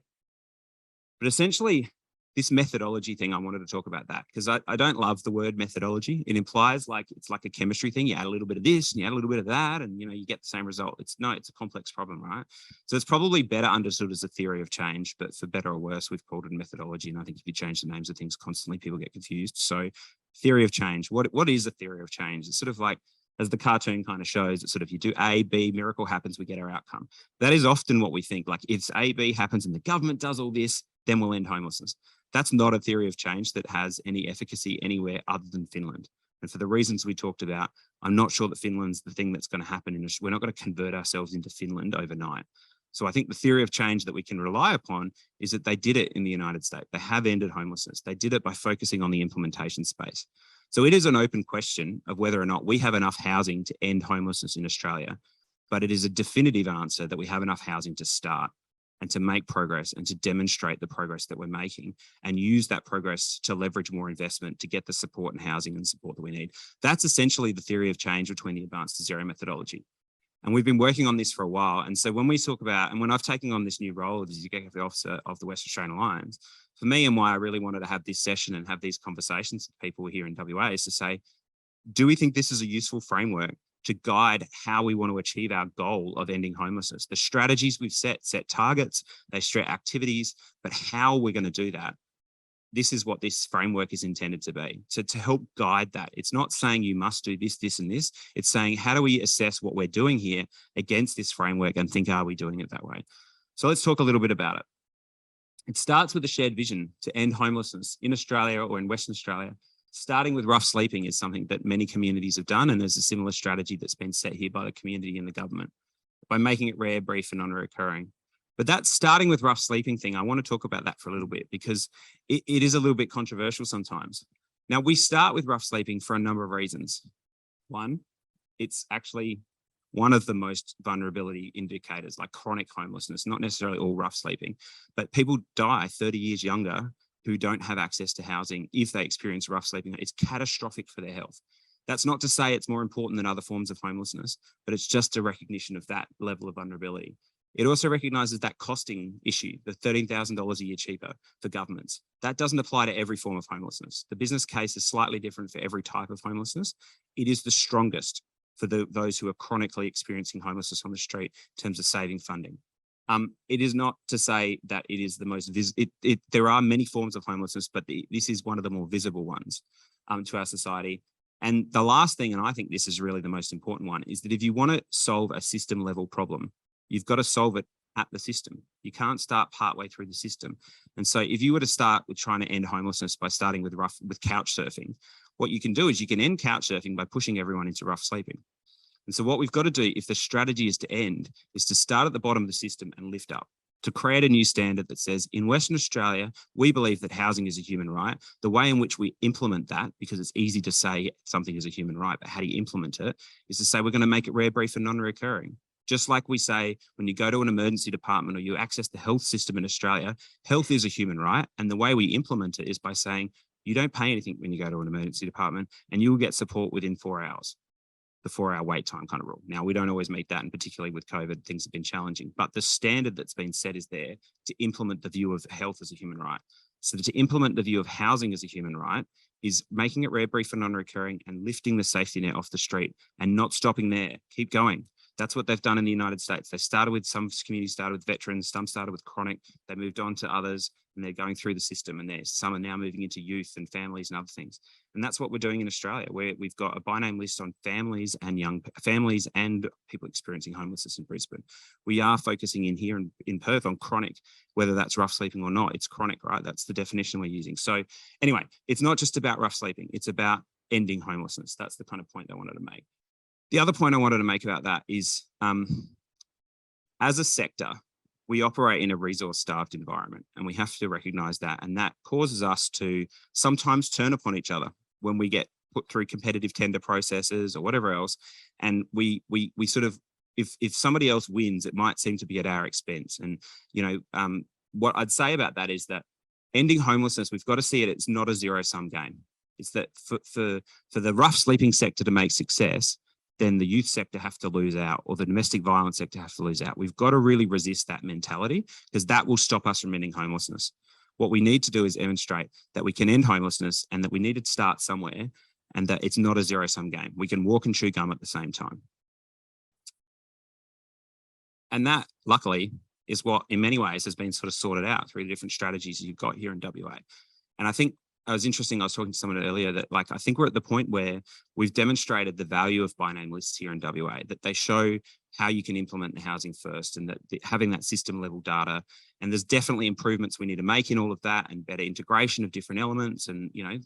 But essentially, this methodology thing, I wanted to talk about that because I don't love the word methodology. It implies like it's like a chemistry thing. You add a little bit of this and you add a little bit of that and you get the same result. It's a complex problem, right? So it's probably better understood as a theory of change, but for better or worse, we've called it methodology. And I think if you change the names of things constantly, people get confused. So theory of change, what is a theory of change? It's sort of like, as the cartoon kind of shows, it's sort of you do A, B, miracle happens, we get our outcome. That is often what we think. Like if A, B happens and the government does all this, then we'll end homelessness. That's not a theory of change that has any efficacy anywhere other than Finland. And for the reasons we talked about, I'm not sure that Finland's the thing that's going to happen. We're not going to convert ourselves into Finland overnight. So I think the theory of change that we can rely upon is that they did it in the United States. They have ended homelessness. They did it by focusing on the implementation space. So it is an open question of whether or not we have enough housing to end homelessness in Australia, but it is a definitive answer that we have enough housing to start and to make progress and to demonstrate the progress that we're making and use that progress to leverage more investment to get the support and housing and support that we need. That's essentially the theory of change between the advanced to zero methodology. And we've been working on this for a while. And so when we talk about, and when I've taken on this new role as Executive Officer of the West Australian Alliance, for me and why I really wanted to have this session and have these conversations with people here in WA is to say, do we think this is a useful framework to guide how we want to achieve our goal of ending homelessness? The strategies we've set targets, they set activities, but how we're going to do that, this is what this framework is intended to be, to help guide that. It's not saying you must do this, this, and this. It's saying, how do we assess what we're doing here against this framework and think, are we doing it that way? So let's talk a little bit about it. It starts with a shared vision to end homelessness in Australia or in Western Australia. Starting with rough sleeping is something that many communities have done, and there's a similar strategy that's been set here by the community and the government by making it rare, brief, and non-recurring. But that starting with rough sleeping thing, I want to talk about that for a little bit because it is a little bit controversial sometimes. Now, we start with rough sleeping for a number of reasons. One, it's actually one of the most vulnerability indicators, like chronic homelessness, not necessarily all rough sleeping, but people die 30 years younger who don't have access to housing if they experience rough sleeping. It's catastrophic for their health. That's not to say it's more important than other forms of homelessness, but it's just a recognition of that level of vulnerability. It also recognises that costing issue, the $13,000 a year cheaper for governments. That doesn't apply to every form of homelessness. The business case is slightly different for every type of homelessness. It is the strongest for those who are chronically experiencing homelessness on the street in terms of saving funding. It is not to say that it is the most there are many forms of homelessness, but this is one of the more visible ones to our society. And the last thing, and I think this is really the most important one, is that if you want to solve a system level problem, you've got to solve it at the system. You can't start partway through the system. And so if you were to start with trying to end homelessness by starting with couch surfing, what you can do is you can end couch surfing by pushing everyone into rough sleeping. And so what we've got to do, if the strategy is to end, is to start at the bottom of the system and lift up, to create a new standard that says, in Western Australia, we believe that housing is a human right. The way in which we implement that, because it's easy to say something is a human right, but how do you implement it, is to say we're going to make it rare, brief, and non-recurring. Just like we say, when you go to an emergency department or you access the health system in Australia, health is a human right. And the way we implement it is by saying, you don't pay anything when you go to an emergency department and you will get support within 4 hours. The 4-hour wait time kind of rule. Now, we don't always meet that, and particularly with COVID, things have been challenging, but the standard that's been set is there to implement the view of health as a human right. So to implement the view of housing as a human right is making it rare, brief, and non-recurring and lifting the safety net off the street and not stopping there. Keep going. That's what they've done in the United States. They started with, some communities started with veterans, some started with chronic, they moved on to others, and they're going through the system, and some are now moving into youth and families and other things. And that's what we're doing in Australia, where we've got a by name list on families and young families and people experiencing homelessness in Brisbane. We are focusing in here in Perth on chronic, whether that's rough sleeping or not. It's chronic, right? That's the definition we're using. So anyway, it's not just about rough sleeping. It's about ending homelessness. That's the kind of point I wanted to make. The other point I wanted to make about that is, as a sector, we operate in a resource-starved environment, and we have to recognise that. And that causes us to sometimes turn upon each other when we get put through competitive tender processes or whatever else. And we sort of, if somebody else wins, it might seem to be at our expense. And what I'd say about that is that ending homelessness, we've got to see it. It's not a zero-sum game. It's that for the rough sleeping sector to make success, then the youth sector have to lose out, or the domestic violence sector have to lose out. We've got to really resist that mentality, because that will stop us from ending homelessness. What we need to do is demonstrate that we can end homelessness, and that we need to start somewhere, and that it's not a zero-sum game. We can walk and chew gum at the same time. And that, luckily, is what in many ways has been sort of sorted out through the different strategies you've got here in WA. And I think it was interesting, I was talking to someone earlier that, like, I think we're at the point where we've demonstrated the value of by name lists here in WA, that they show how you can implement the housing first, and that having that system level data, and there's definitely improvements we need to make in all of that, and better integration of different elements, and, you know,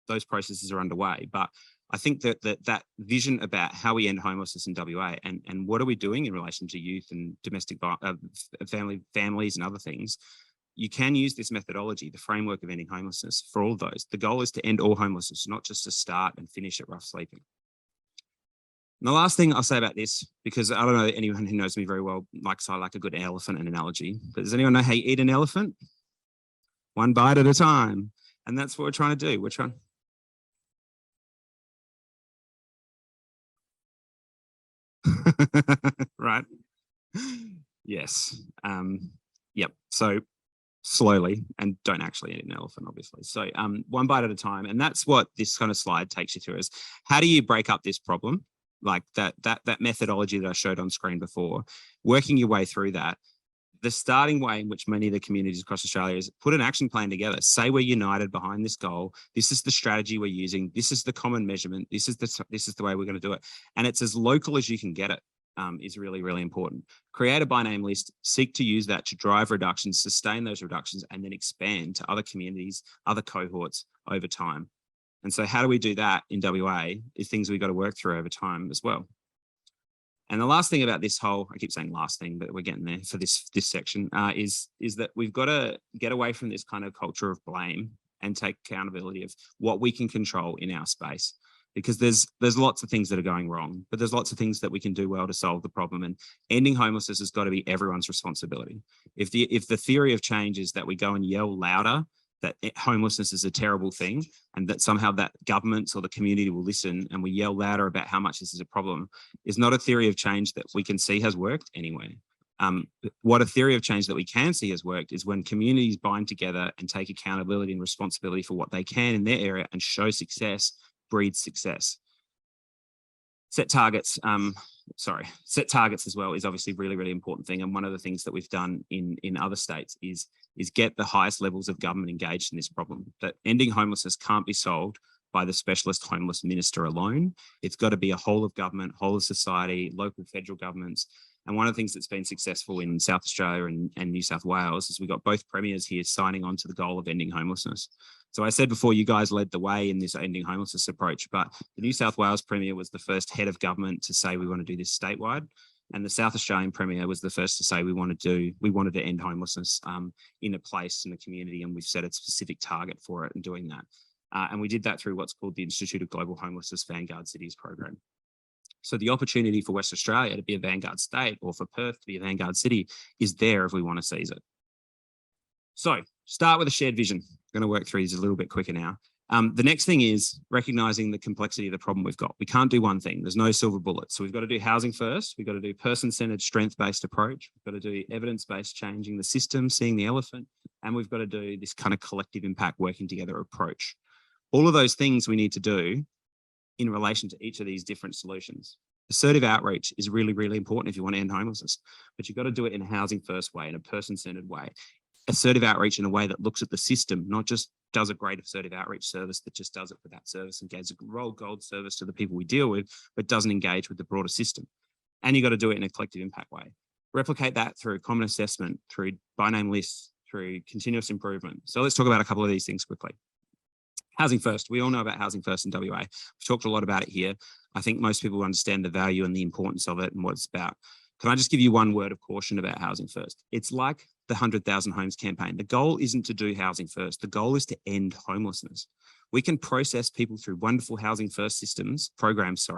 those processes are underway. But I think that vision about how we end homelessness in WA, and what are we doing in relation to youth and domestic families and other things, you can use this methodology, the framework of ending homelessness, for all of those. The goal is to end all homelessness, not just to start and finish at rough sleeping. And the last thing I'll say about this, because I don't know anyone who knows me very well, I like a good elephant analogy, but does anyone know how you eat an elephant? One bite at a time. And that's what we're trying to do. We're trying. Right. Yes. Yep. So slowly, and don't actually eat an elephant, obviously. So one bite at a time. And that's what this kind of slide takes you through, is how do you break up this problem? Like that methodology that I showed on screen before, working your way through that. The starting way in which many of the communities across Australia is put an action plan together. Say we're united behind this goal. This is the strategy we're using. This is the common measurement. This is the way we're going to do it. And it's as local as you can get it. Is really, really important. Create a by name list, seek to use that to drive reductions, sustain those reductions, and then expand to other communities, other cohorts over time. And so how do we do that in WA is things we've got to work through over time as well. And the last thing about this whole, I keep saying last thing, but we're getting there for this section, is that we've got to get away from this kind of culture of blame and take accountability of what we can control in our space. Because there's lots of things that are going wrong, but there's lots of things that we can do well to solve the problem. And ending homelessness has got to be everyone's responsibility. If the theory of change is that we go and yell louder that homelessness is a terrible thing, and that somehow that governments or the community will listen and we yell louder about how much this is a problem, is not a theory of change that we can see has worked anywhere. What a theory of change that we can see has worked is when communities bind together and take accountability and responsibility for what they can in their area and show success, breeds success. Set targets as well is obviously a really, really important thing. And one of the things that we've done in other states is get the highest levels of government engaged in this problem. That ending homelessness can't be solved by the specialist homeless minister alone. It's got to be a whole of government, whole of society, local federal governments. And one of the things that's been successful in South Australia and New South Wales is we've got both premiers here signing on to the goal of ending homelessness. So I said before, you guys led the way in this ending homelessness approach, but the New South Wales Premier was the first head of government to say we want to do this statewide. And the South Australian Premier was the first to say we wanted to end homelessness in a place, in a community, and we've set a specific target for it in doing that. And we did that through what's called the Institute of Global Homelessness Vanguard Cities program. So the opportunity for West Australia to be a vanguard state, or for Perth to be a vanguard city, is there if we want to seize it. So start with a shared vision. I'm going to work through these a little bit quicker now. The next thing is recognizing the complexity of the problem we've got. We can't do one thing. There's no silver bullet. So we've got to do housing first. We've got to do person-centered, strength-based approach. We've got to do evidence-based, changing the system, seeing the elephant. And we've got to do this kind of collective impact, working together approach. All of those things we need to do in relation to each of these different solutions. Assertive outreach is really, really important if you want to end homelessness, but you've got to do it in a housing first way, in a person-centered way. Assertive outreach in a way that looks at the system, not just does a great assertive outreach service that just does it for that service and gives a gold service to the people we deal with, but doesn't engage with the broader system. And you've got to do it in a collective impact way. Replicate that through common assessment, through by name lists, through continuous improvement. So let's talk about a couple of these things quickly. Housing first. We all know about housing first in WA. We've talked a lot about it here. I think most people understand the value and the importance of it and what it's about. Can I just give you one word of caution about housing first? It's like the 100,000 homes campaign. The goal isn't to do housing first. The goal is to end homelessness. We can process people through wonderful housing first programs,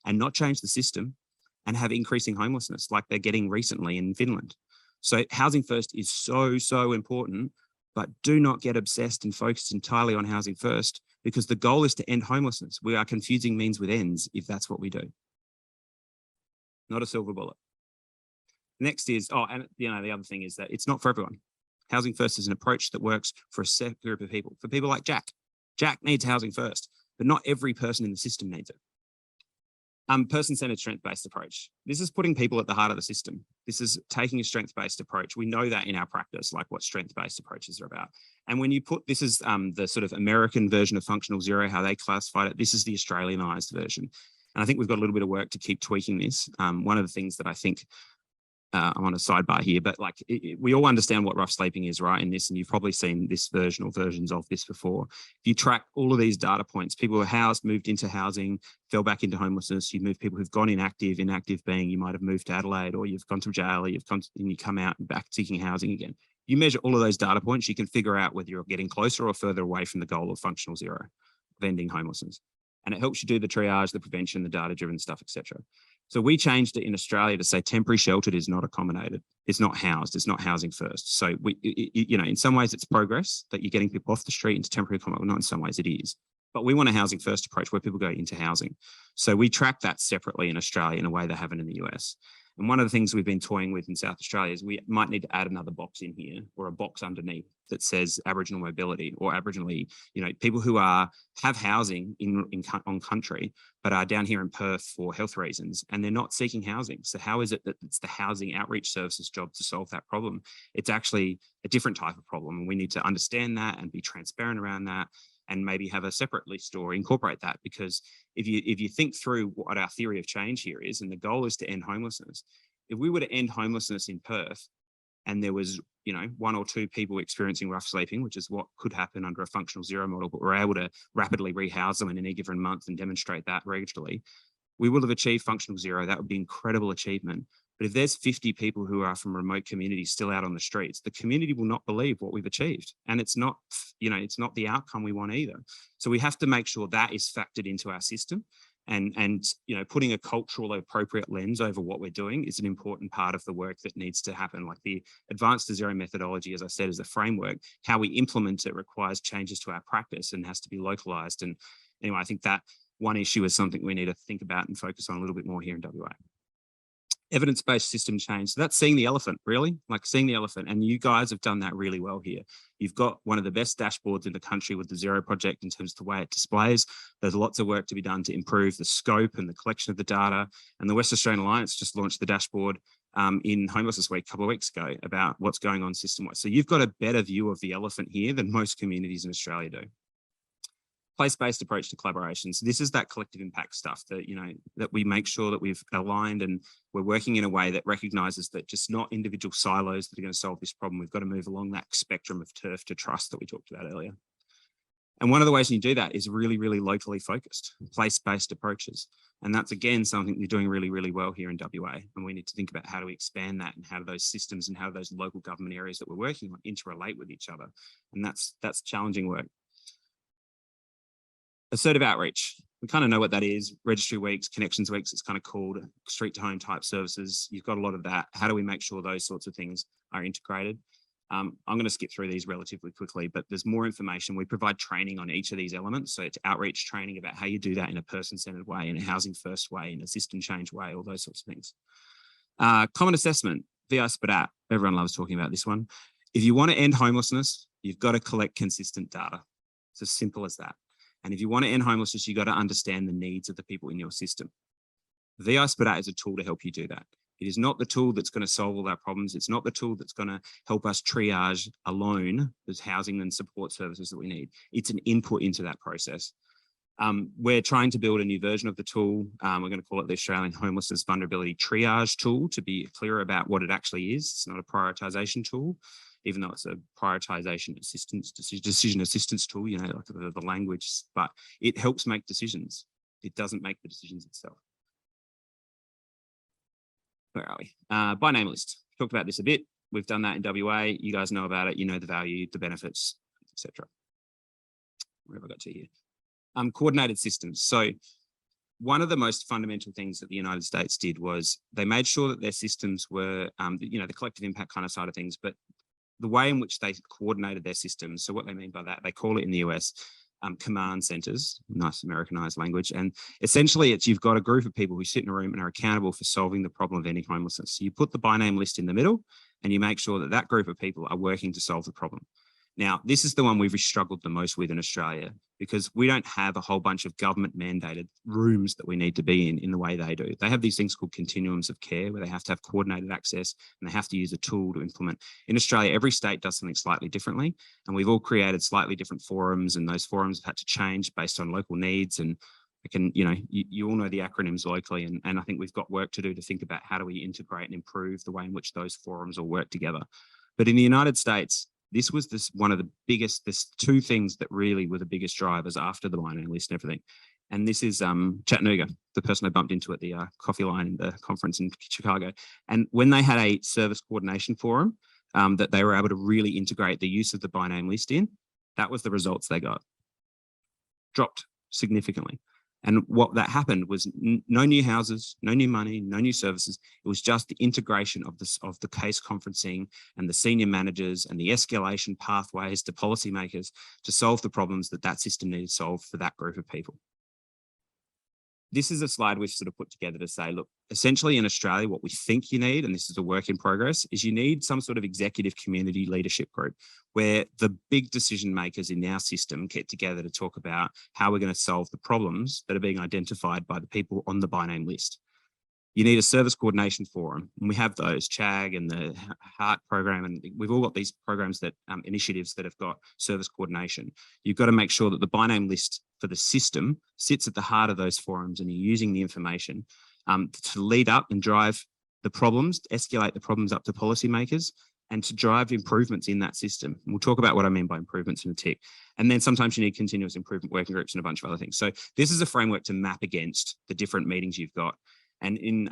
and not change the system and have increasing homelessness like they're getting recently in Finland. So housing first is so, so important. but do not get obsessed and focused entirely on housing first, because the goal is to end homelessness. We are confusing means with ends if that's what we do. Not a silver bullet. Next is, and the other thing is that it's not for everyone. Housing first is an approach that works for a set group of people. For people like Jack. Jack needs housing first, but not every person in the system needs it. Person-centered strength-based approach. This is putting people at the heart of the system. This is taking a strength-based approach. We know that in our practice, like what strength-based approaches are about. And when you put, this is the sort of American version of functional zero, how they classified it. This is the Australianized version. And I think we've got a little bit of work to keep tweaking this. One of the things that I think, I'm on a sidebar here, but like we all understand what rough sleeping is, right? In this, and you've probably seen this version or versions of this before. If you track all of these data points, people who are housed, moved into housing, fell back into homelessness. You move people who've gone inactive being you might have moved to Adelaide, or you've gone to jail, or and you come out and back seeking housing again. You measure all of those data points, you can figure out whether you're getting closer or further away from the goal of functional zero, of ending homelessness. And it helps you do the triage, the prevention, the data-driven stuff, etc. So we changed it in Australia to say temporary sheltered is not accommodated. It's not housed. It's not housing first. So in some ways it's progress that you're getting people off the street into temporary accommodation. Not in some ways it is, but we want a housing first approach where people go into housing. So we track that separately in Australia in a way they haven't in the US. And one of the things we've been toying with in South Australia is we might need to add another box in here, or a box underneath that says Aboriginal mobility, or Aboriginally, people who have housing on country, but are down here in Perth for health reasons, and they're not seeking housing. So how is it that it's the housing outreach services job to solve that problem? It's actually a different type of problem, and we need to understand that and be transparent around that, and maybe have a separate list or incorporate that. Because if you think through what our theory of change here is, and the goal is to end homelessness, if we were to end homelessness in Perth and there was, one or two people experiencing rough sleeping, which is what could happen under a functional zero model, but we're able to rapidly rehouse them in any given month and demonstrate that regularly, we will have achieved functional zero. That would be an incredible achievement. But if there's 50 people who are from remote communities still out on the streets, the community will not believe what we've achieved. And it's not, it's not the outcome we want either. So we have to make sure that is factored into our system. And putting a cultural appropriate lens over what we're doing is an important part of the work that needs to happen. Like the advanced to zero methodology, as I said, is a framework. How we implement it requires changes to our practice and has to be localized. And anyway, I think that one issue is something we need to think about and focus on a little bit more here in WA. Evidence-based system change. So that's seeing the elephant, really, like seeing the elephant. And you guys have done that really well here. You've got one of the best dashboards in the country with the Zero Project in terms of the way it displays. There's lots of work to be done to improve the scope and the collection of the data. And the West Australian Alliance just launched the dashboard in Homelessness Week a couple of weeks ago about what's going on system-wise. So you've got a better view of the elephant here than most communities in Australia do. Place-based approach to collaboration. So this is that collective impact stuff that, that we make sure that we've aligned and we're working in a way that recognizes that just not individual silos that are going to solve this problem. We've got to move along that spectrum of turf to trust that we talked about earlier. And one of the ways you do that is really, really locally focused, place-based approaches. And that's, again, something you're doing really, really well here in WA. And we need to think about how do we expand that and how do those systems and how do those local government areas that we're working on interrelate with each other. And that's challenging work. Assertive outreach. We kind of know what that is. Registry weeks, connections weeks, it's kind of called street to home type services. You've got a lot of that. How do we make sure those sorts of things are integrated? I'm going to skip through these relatively quickly, but there's more information. We provide training on each of these elements. So it's outreach training about how you do that in a person-centered way, in a housing first way, in a system change way, all those sorts of things. Common assessment, VI SPDAT. Everyone loves talking about this one. If you want to end homelessness, you've got to collect consistent data. It's as simple as that. And if you want to end homelessness, you've got to understand the needs of the people in your system. VI SPDAT is a tool to help you do that. It is not the tool that's going to solve all our problems. It's not the tool that's going to help us triage alone the housing and support services that we need. It's an input into that process. We're trying to build a new version of the tool. We're going to call it the Australian Homelessness Vulnerability Triage tool to be clearer about what it actually is. It's not a prioritization tool, even though it's a prioritization assistance, decision assistance tool, like the language, but it helps make decisions. It doesn't make the decisions itself. Where are we? By name list. Talked about this a bit. We've done that in WA. You guys know about it. You know the value, the benefits, etc. Where have I got to here? Coordinated systems. So one of the most fundamental things that the United States did was they made sure that their systems were, the collective impact kind of side of things, but the way in which they coordinated their systems. So what they mean by that, they call it in the US command centers, nice Americanized language. And essentially it's, you've got a group of people who sit in a room and are accountable for solving the problem of ending homelessness. So you put the by name list in the middle and you make sure that that group of people are working to solve the problem. Now, this is the one we've struggled the most with in Australia, because we don't have a whole bunch of government mandated rooms that we need to be in the way they do. They have these things called Continuums of Care, where they have to have coordinated access and they have to use a tool to implement. In Australia, every state does something slightly differently, and we've all created slightly different forums, and those forums have had to change based on local needs. And I can, you all know the acronyms locally, and I think we've got work to do to think about how do we integrate and improve the way in which those forums all work together. But in the United States, this was one of the biggest, there's two things that really were the biggest drivers after the by name list and everything. And this is Chattanooga, the person I bumped into at the coffee line in the conference in Chicago. And when they had a service coordination forum that they were able to really integrate the use of the by name list in, that was the results they got. Dropped significantly. And what that happened was no new houses, no new money, no new services. It was just the integration of the case conferencing and the senior managers and the escalation pathways to policymakers to solve the problems that system needed solved for that group of people. This is a slide we've sort of put together to say, look, essentially in Australia, what we think you need, and this is a work in progress, is you need some sort of executive community leadership group where the big decision makers in our system get together to talk about how we're going to solve the problems that are being identified by the people on the by name list. You need a service coordination forum, and we have those, CHAG and the HEART program, and we've all got these programs that initiatives that have got service coordination. You've got to make sure that the by name list for the system sits at the heart of those forums, and you're using the information to lead up and drive the problems, to escalate the problems up to policymakers, and to drive improvements in that system. And we'll talk about what I mean by improvements in a tick. And then sometimes you need continuous improvement working groups and a bunch of other things. So this is a framework to map against the different meetings you've got. And in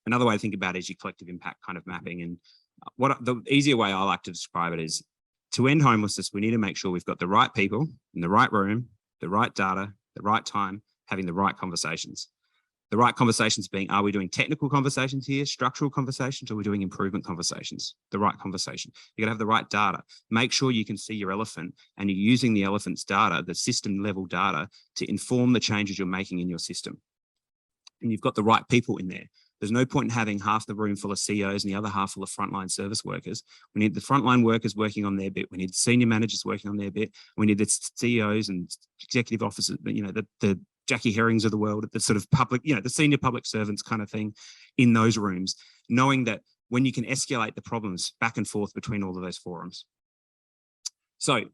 another way to think about it is your collective impact kind of mapping. And what the easier way I like to describe it is, to end homelessness, we need to make sure we've got the right people in the right room, the right data, the right time, having the right conversations. The right conversations being, are we doing technical conversations here, structural conversations, or are we doing improvement conversations? The right conversation. You got to have the right data. Make sure you can see your elephant and you're using the elephant's data, the system level data, to inform the changes you're making in your system. And you've got the right people in there. There's no point in having half the room full of CEOs and the other half full of frontline service workers. We need the frontline workers working on their bit. We need the senior managers working on their bit. We need the CEOs and executive officers, the Jackie Herrings of the world, the sort of public, the senior public servants kind of thing in those rooms, knowing that when you can escalate the problems back and forth between all of those forums. So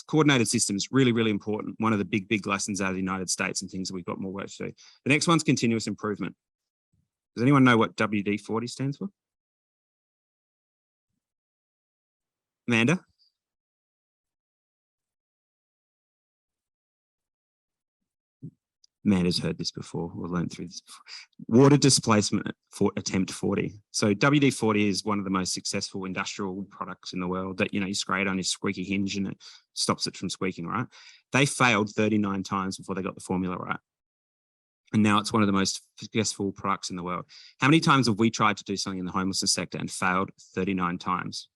coordinated systems, really, really important. One of the big lessons out of the United States and things that we've got more work to do. The next one's continuous improvement. Does anyone know what WD-40 stands for? Amanda? Amanda's heard this before, or learned through this before. Water displacement for attempt 40. So WD-40 is one of the most successful industrial products in the world that, you spray it on your squeaky hinge and it stops it from squeaking, right? They failed 39 times before they got the formula right. And now it's one of the most successful products in the world. How many times have we tried to do something in the homelessness sector and failed 39 times?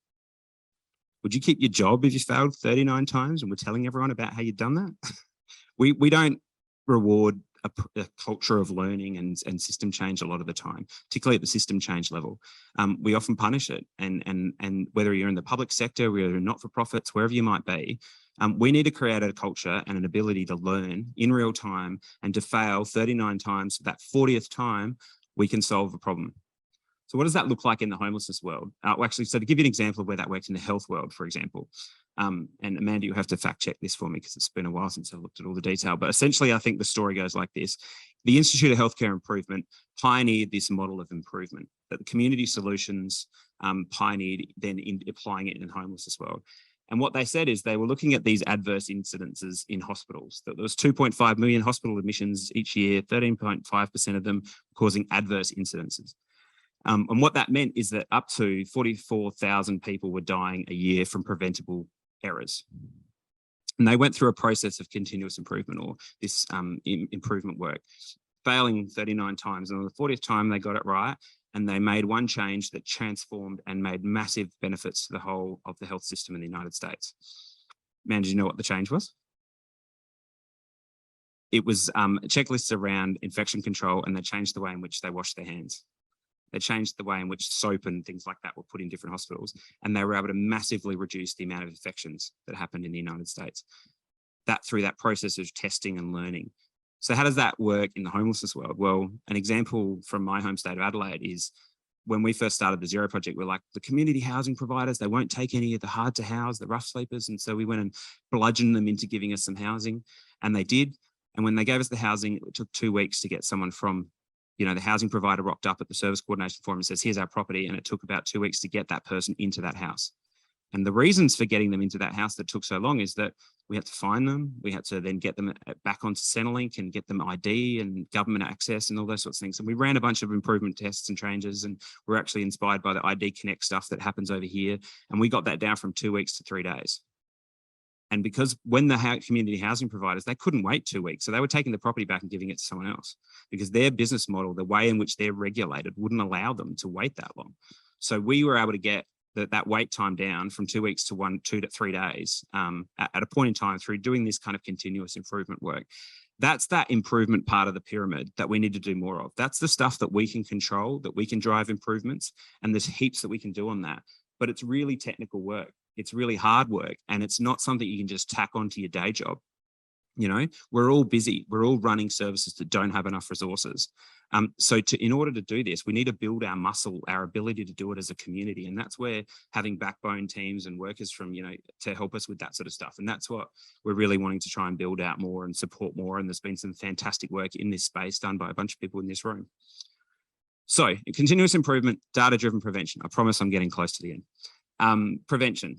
Would you keep your job if you failed 39 times and we're telling everyone about how you've done that? We don't reward a culture of learning and system change a lot of the time, particularly at the system change level. We often punish it. And whether you're in the public sector, whether you're not-for-profits, wherever you might be, we need to create a culture and an ability to learn in real time, and to fail 39 times, for that 40th time, we can solve a problem. So what does that look like in the homelessness world? So to give you an example of where that works in the health world, for example, and Amanda, you have to fact check this for me because it's been a while since I've looked at all the detail, but essentially I think the story goes like this. The Institute of Healthcare Improvement pioneered this model of improvement that the community solutions pioneered then in applying it in the homelessness world. And what they said is they were looking at these adverse incidences in hospitals, that there was 2.5 million hospital admissions each year, 13.5% of them causing adverse incidences. And what that meant is that up to 44,000 people were dying a year from preventable errors. And they went through a process of continuous improvement, or this improvement work, failing 39 times. And on the 40th time, they got it right. And they made one change that transformed and made massive benefits to the whole of the health system in the United States. Man, did you know what the change was? It was checklists around infection control, and they changed the way in which they wash their hands. They changed the way in which soap and things like that were put in different hospitals, and they were able to massively reduce the amount of infections that happened in the United States. That through that process of testing and learning. So how does that work in the homelessness world? Well, an example from my home state of Adelaide is when we first started the Zero Project, we're like, the community housing providers, they won't take any of the hard to house, the rough sleepers. And so we went and bludgeoned them into giving us some housing, and they did. And when they gave us the housing, it took 2 weeks to get someone from, you know, the housing provider rocked up at the service coordination forum and says, here's our property. And it took about 2 weeks to get that person into that house. And the reasons for getting them into that house that took so long is that we had to find them. We had to then get them back onto Centrelink and get them ID and government access and all those sorts of things. And we ran a bunch of improvement tests and changes, and we're actually inspired by the ID Connect stuff that happens over here. And we got that down from 2 weeks to 3 days. And because when the community housing providers, they couldn't wait 2 weeks. So they were taking the property back and giving it to someone else because their business model, the way in which they're regulated, wouldn't allow them to wait that long. So we were able to get that wait time down from 2 weeks to 2 to 3 days at a point in time through doing this kind of continuous improvement work. That's that improvement part of the pyramid that we need to do more of. That's the stuff that we can control, that we can drive improvements, and there's heaps that we can do on that. But it's really technical work. It's really hard work, and it's not something you can just tack onto your day job. You know, we're all busy. We're all running services that don't have enough resources. So in order to do this, we need to build our muscle, our ability to do it as a community. And that's where having backbone teams and workers from, you know, to help us with that sort of stuff. And that's what we're really wanting to try and build out more and support more. And there's been some fantastic work in this space done by a bunch of people in this room. So continuous improvement, data-driven prevention. I promise I'm getting close to the end. Prevention.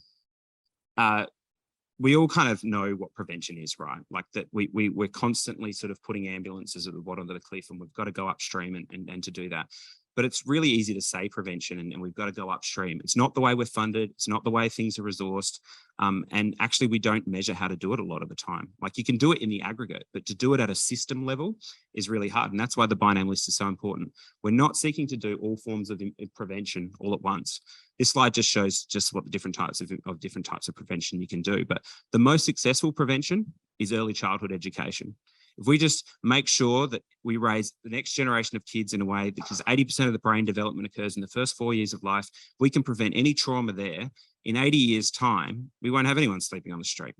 We all kind of know what prevention is, right? Like that we're constantly sort of putting ambulances at the bottom of the cliff, and we've got to go upstream and to do that. But it's really easy to say prevention and we've got to go upstream. It's not the way we're funded. It's not the way things are resourced. And actually we don't measure how to do it a lot of the time. Like you can do it in the aggregate, but to do it at a system level is really hard. And that's why the by name list is so important. We're not seeking to do all forms of prevention all at once. This slide just shows just what the different types of prevention you can do. But the most successful prevention is early childhood education. If we just make sure that we raise the next generation of kids in a way, because 80% of the brain development occurs in the first 4 years of life, we can prevent any trauma there. In 80 years' time, we won't have anyone sleeping on the street.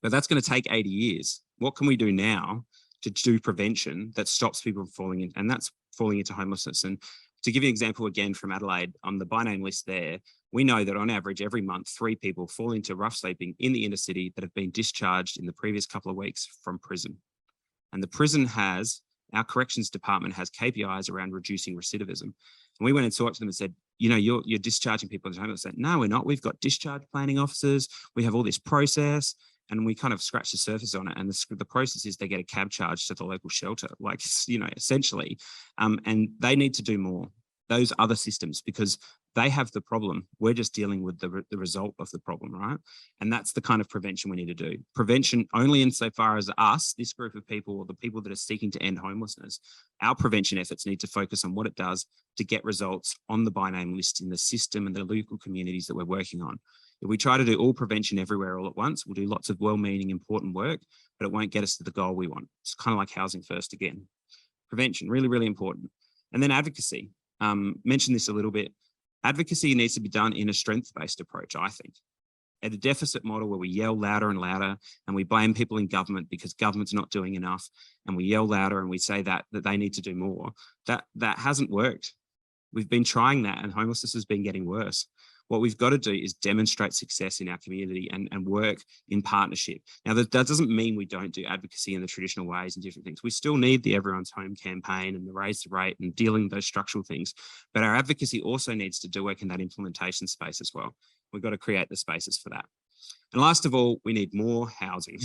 But that's going to take 80 years. What can we do now to do prevention that stops people from falling in? And that's falling into homelessness. And to give you an example again from Adelaide, on the by name list there, we know that on average every month, 3 people fall into rough sleeping in the inner city that have been discharged in the previous couple of weeks from prison. And the prison has, our corrections department has KPIs around reducing recidivism. And we went and talked to them and said, you know, you're discharging people at home. They said, no, we're not. We've got discharge planning officers. We have all this process. And we kind of scratch the surface on it. And the process is they get a cab charge to the local shelter, like, you know, essentially. And they need to do more, those other systems, because they have the problem. We're just dealing with the result of the problem, right? And that's the kind of prevention we need to do. Prevention only insofar as us, this group of people, or the people that are seeking to end homelessness, our prevention efforts need to focus on what it does to get results on the by name list in the system and the local communities that we're working on. If we try to do all prevention everywhere all at once, we'll do lots of well-meaning, important work, but it won't get us to the goal we want. It's kind of like housing first again. Prevention, really, really important. And then advocacy. Mentioned this a little bit. Advocacy needs to be done in a strength-based approach, I think. At a deficit model where we yell louder and louder and we blame people in government because government's not doing enough, and we yell louder and we say that they need to do more, that hasn't worked. We've been trying that and homelessness has been getting worse. What we've got to do is demonstrate success in our community and work in partnership. Now, that doesn't mean we don't do advocacy in the traditional ways and different things. We still need the Everyone's Home campaign and the Raise the Rate and dealing with those structural things. But our advocacy also needs to do work in that implementation space as well. We've got to create the spaces for that. And last of all, we need more housing.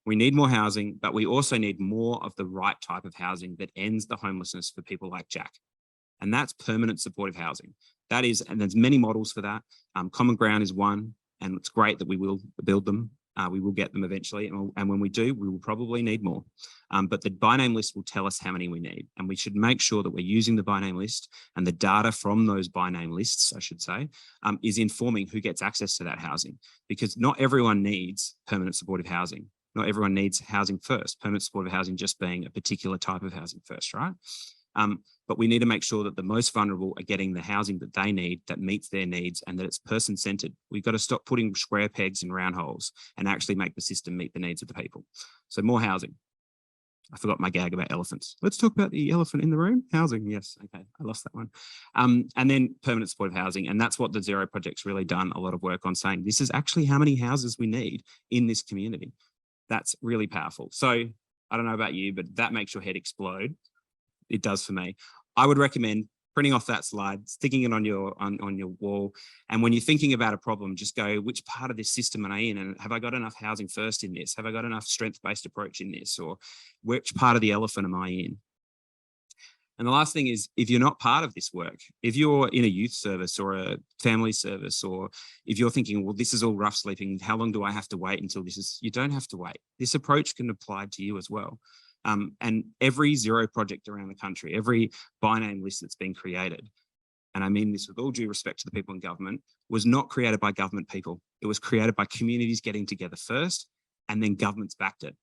We need more housing, but we also need more of the right type of housing that ends the homelessness for people like Jack. And that's permanent supportive housing. That is, and there's many models for that. Common Ground is one, and it's great that we will build them. We will get them eventually. And when we do, we will probably need more. But the by name list will tell us how many we need. And we should make sure that we're using the by name list, and the data from those by name lists, I should say, is informing who gets access to that housing. Because not everyone needs permanent supportive housing. Not everyone needs housing first, permanent supportive housing just being a particular type of housing first, right? But we need to make sure that the most vulnerable are getting the housing that they need, that meets their needs, and that it's person-centered. We've got to stop putting square pegs in round holes and actually make the system meet the needs of the people. So more housing. I forgot my gag about elephants. Let's talk about the elephant in the room. Housing, yes. Okay, I lost that one. And then permanent supportive housing. And that's what the Zero Project's really done a lot of work on, saying this is actually how many houses we need in this community. That's really powerful. So I don't know about you, but that makes your head explode. It does for me. I would recommend printing off that slide, sticking it on your wall. And when you're thinking about a problem, just go, which part of this system am I in? And have I got enough housing first in this? Have I got enough strength-based approach in this? Or which part of the elephant am I in? And the last thing is, if you're not part of this work, if you're in a youth service or a family service, or if you're thinking, well, this is all rough sleeping, how long do I have to wait until this is, you don't have to wait. This approach can apply to you as well. And every Zero project around the country, every by name list that's been created, and I mean this with all due respect to the people in government, was not created by government people. It was created by communities getting together first, and then governments backed it.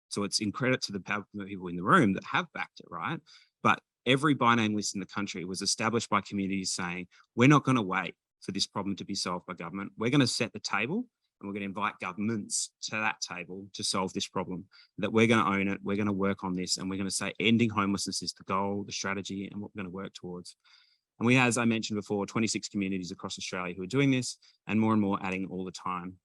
So it's in credit to the people in the room that have backed it, right? But every by name list in the country was established by communities saying, we're not going to wait for this problem to be solved by government. We're going to set the table, and we're going to invite governments to that table to solve this problem, that we're going to own it, we're going to work on this, and we're going to say ending homelessness is the goal, the strategy, and what we're going to work towards. And we have, as I mentioned before, 26 communities across Australia who are doing this, and more adding all the time.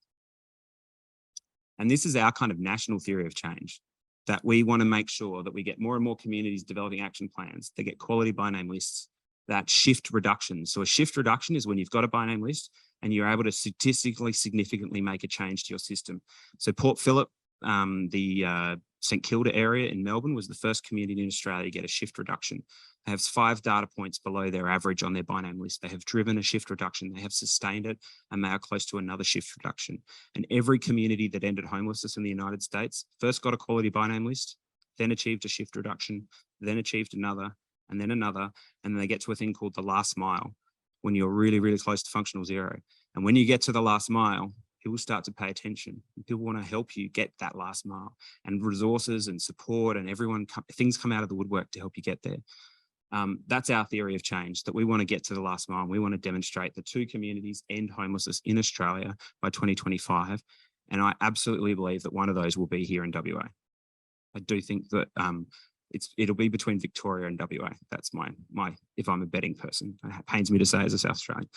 And this is our kind of national theory of change, that we want to make sure that we get more and more communities developing action plans, they get quality by name lists, that shift reduction. So a shift reduction is when you've got a by name list and you're able to statistically significantly make a change to your system. So Port Phillip, the St Kilda area in Melbourne, was the first community in Australia to get a shift reduction. They have 5 data points below their average on their by name list. They have driven a shift reduction, they have sustained it, and they are close to another shift reduction. And every community that ended homelessness in the United States first got a quality by name list, then achieved a shift reduction, then achieved another, and then another, and then they get to a thing called the last mile, when you're really, really close to functional zero. And when you get to the last mile, people start to pay attention. People want to help you get that last mile, and resources and support and things come out of the woodwork to help you get there. That's our theory of change, that we want to get to the last mile. We want to demonstrate that 2 communities end homelessness in Australia by 2025. And I absolutely believe that one of those will be here in WA. I do think that it'll be between Victoria and WA. That's my if I'm a betting person. It pains me to say as a South Australian.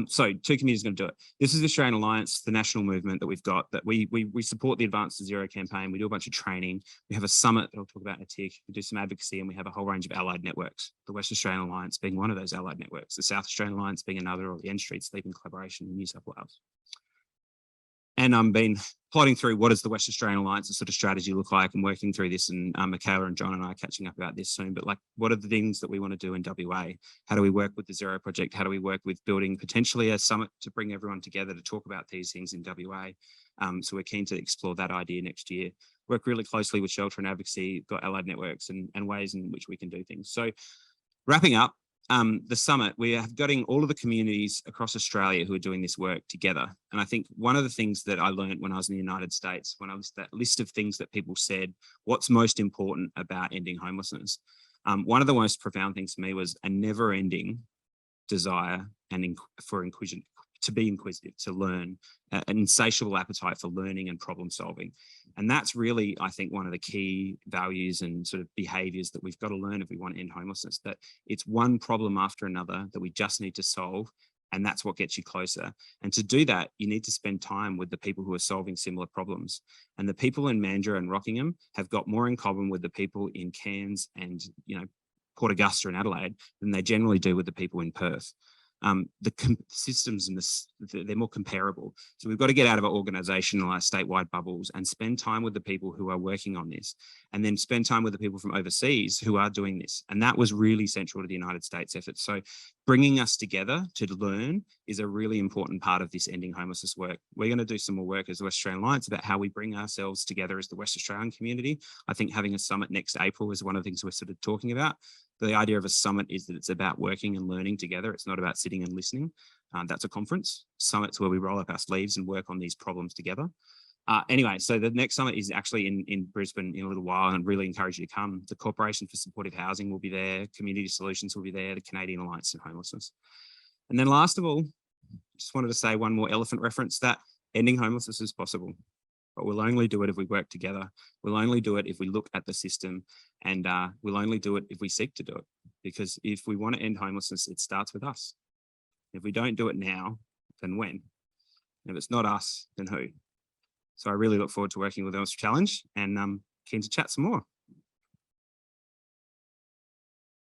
So 2 communities are going to do it. This is the Australian Alliance, the national movement that we've got, that we support the Advance to Zero campaign. We do a bunch of training. We have a summit that I'll talk about in a tick. We do some advocacy, and we have a whole range of allied networks, the West Australian Alliance being one of those allied networks, the South Australian Alliance being another, or the End Street Sleeping Collaboration in New South Wales. And I've been plotting through what does the West Australian Alliance's sort of strategy look like, and working through this, and Michaela and John and I are catching up about this soon, but like, what are the things that we want to do in WA? How do we work with the Zero Project? How do we work with building potentially a summit to bring everyone together to talk about these things in WA? So we're keen to explore that idea next year. Work really closely with shelter and advocacy, got allied networks and ways in which we can do things. So wrapping up, the summit, we are getting all of the communities across Australia who are doing this work together. And I think one of the things that I learned when I was in the United States, when I was that list of things that people said, what's most important about ending homelessness? One of the most profound things for me was a never-ending desire and to be inquisitive, to learn, an insatiable appetite for learning and problem solving. And that's really, I think, one of the key values and sort of behaviors that we've got to learn if we want to end homelessness, that it's one problem after another that we just need to solve. And that's what gets you closer. And to do that, you need to spend time with the people who are solving similar problems. And the people in Mandurah and Rockingham have got more in common with the people in Cairns and, Port Augusta and Adelaide than they generally do with the people in Perth. The systems and they're more comparable. So we've got to get out of our organisational, our statewide bubbles, and spend time with the people who are working on this, and then spend time with the people from overseas who are doing this. And that was really central to the United States effort. So bringing us together to learn is a really important part of this Ending Homelessness work. We're going to do some more work as the West Australian Alliance about how we bring ourselves together as the West Australian community. I think having a summit next April is one of the things we're sort of talking about. The idea of a summit is that it's about working and learning together. It's not about sitting and listening. That's a conference. Summits where we roll up our sleeves and work on these problems together. Anyway, so the next summit is actually in Brisbane in a little while, and really encourage you to come. The Corporation for Supportive Housing will be there, Community Solutions will be there, the Canadian Alliance in Homelessness. And then last of all, just wanted to say one more elephant reference, that ending homelessness is possible, but we'll only do it if we work together. We'll only do it if we look at the system, and we'll only do it if we seek to do it. Because if we want to end homelessness, it starts with us. If we don't do it now, then when? If it's not us, then who? So I really look forward to working with us Challenge, and keen to chat some more.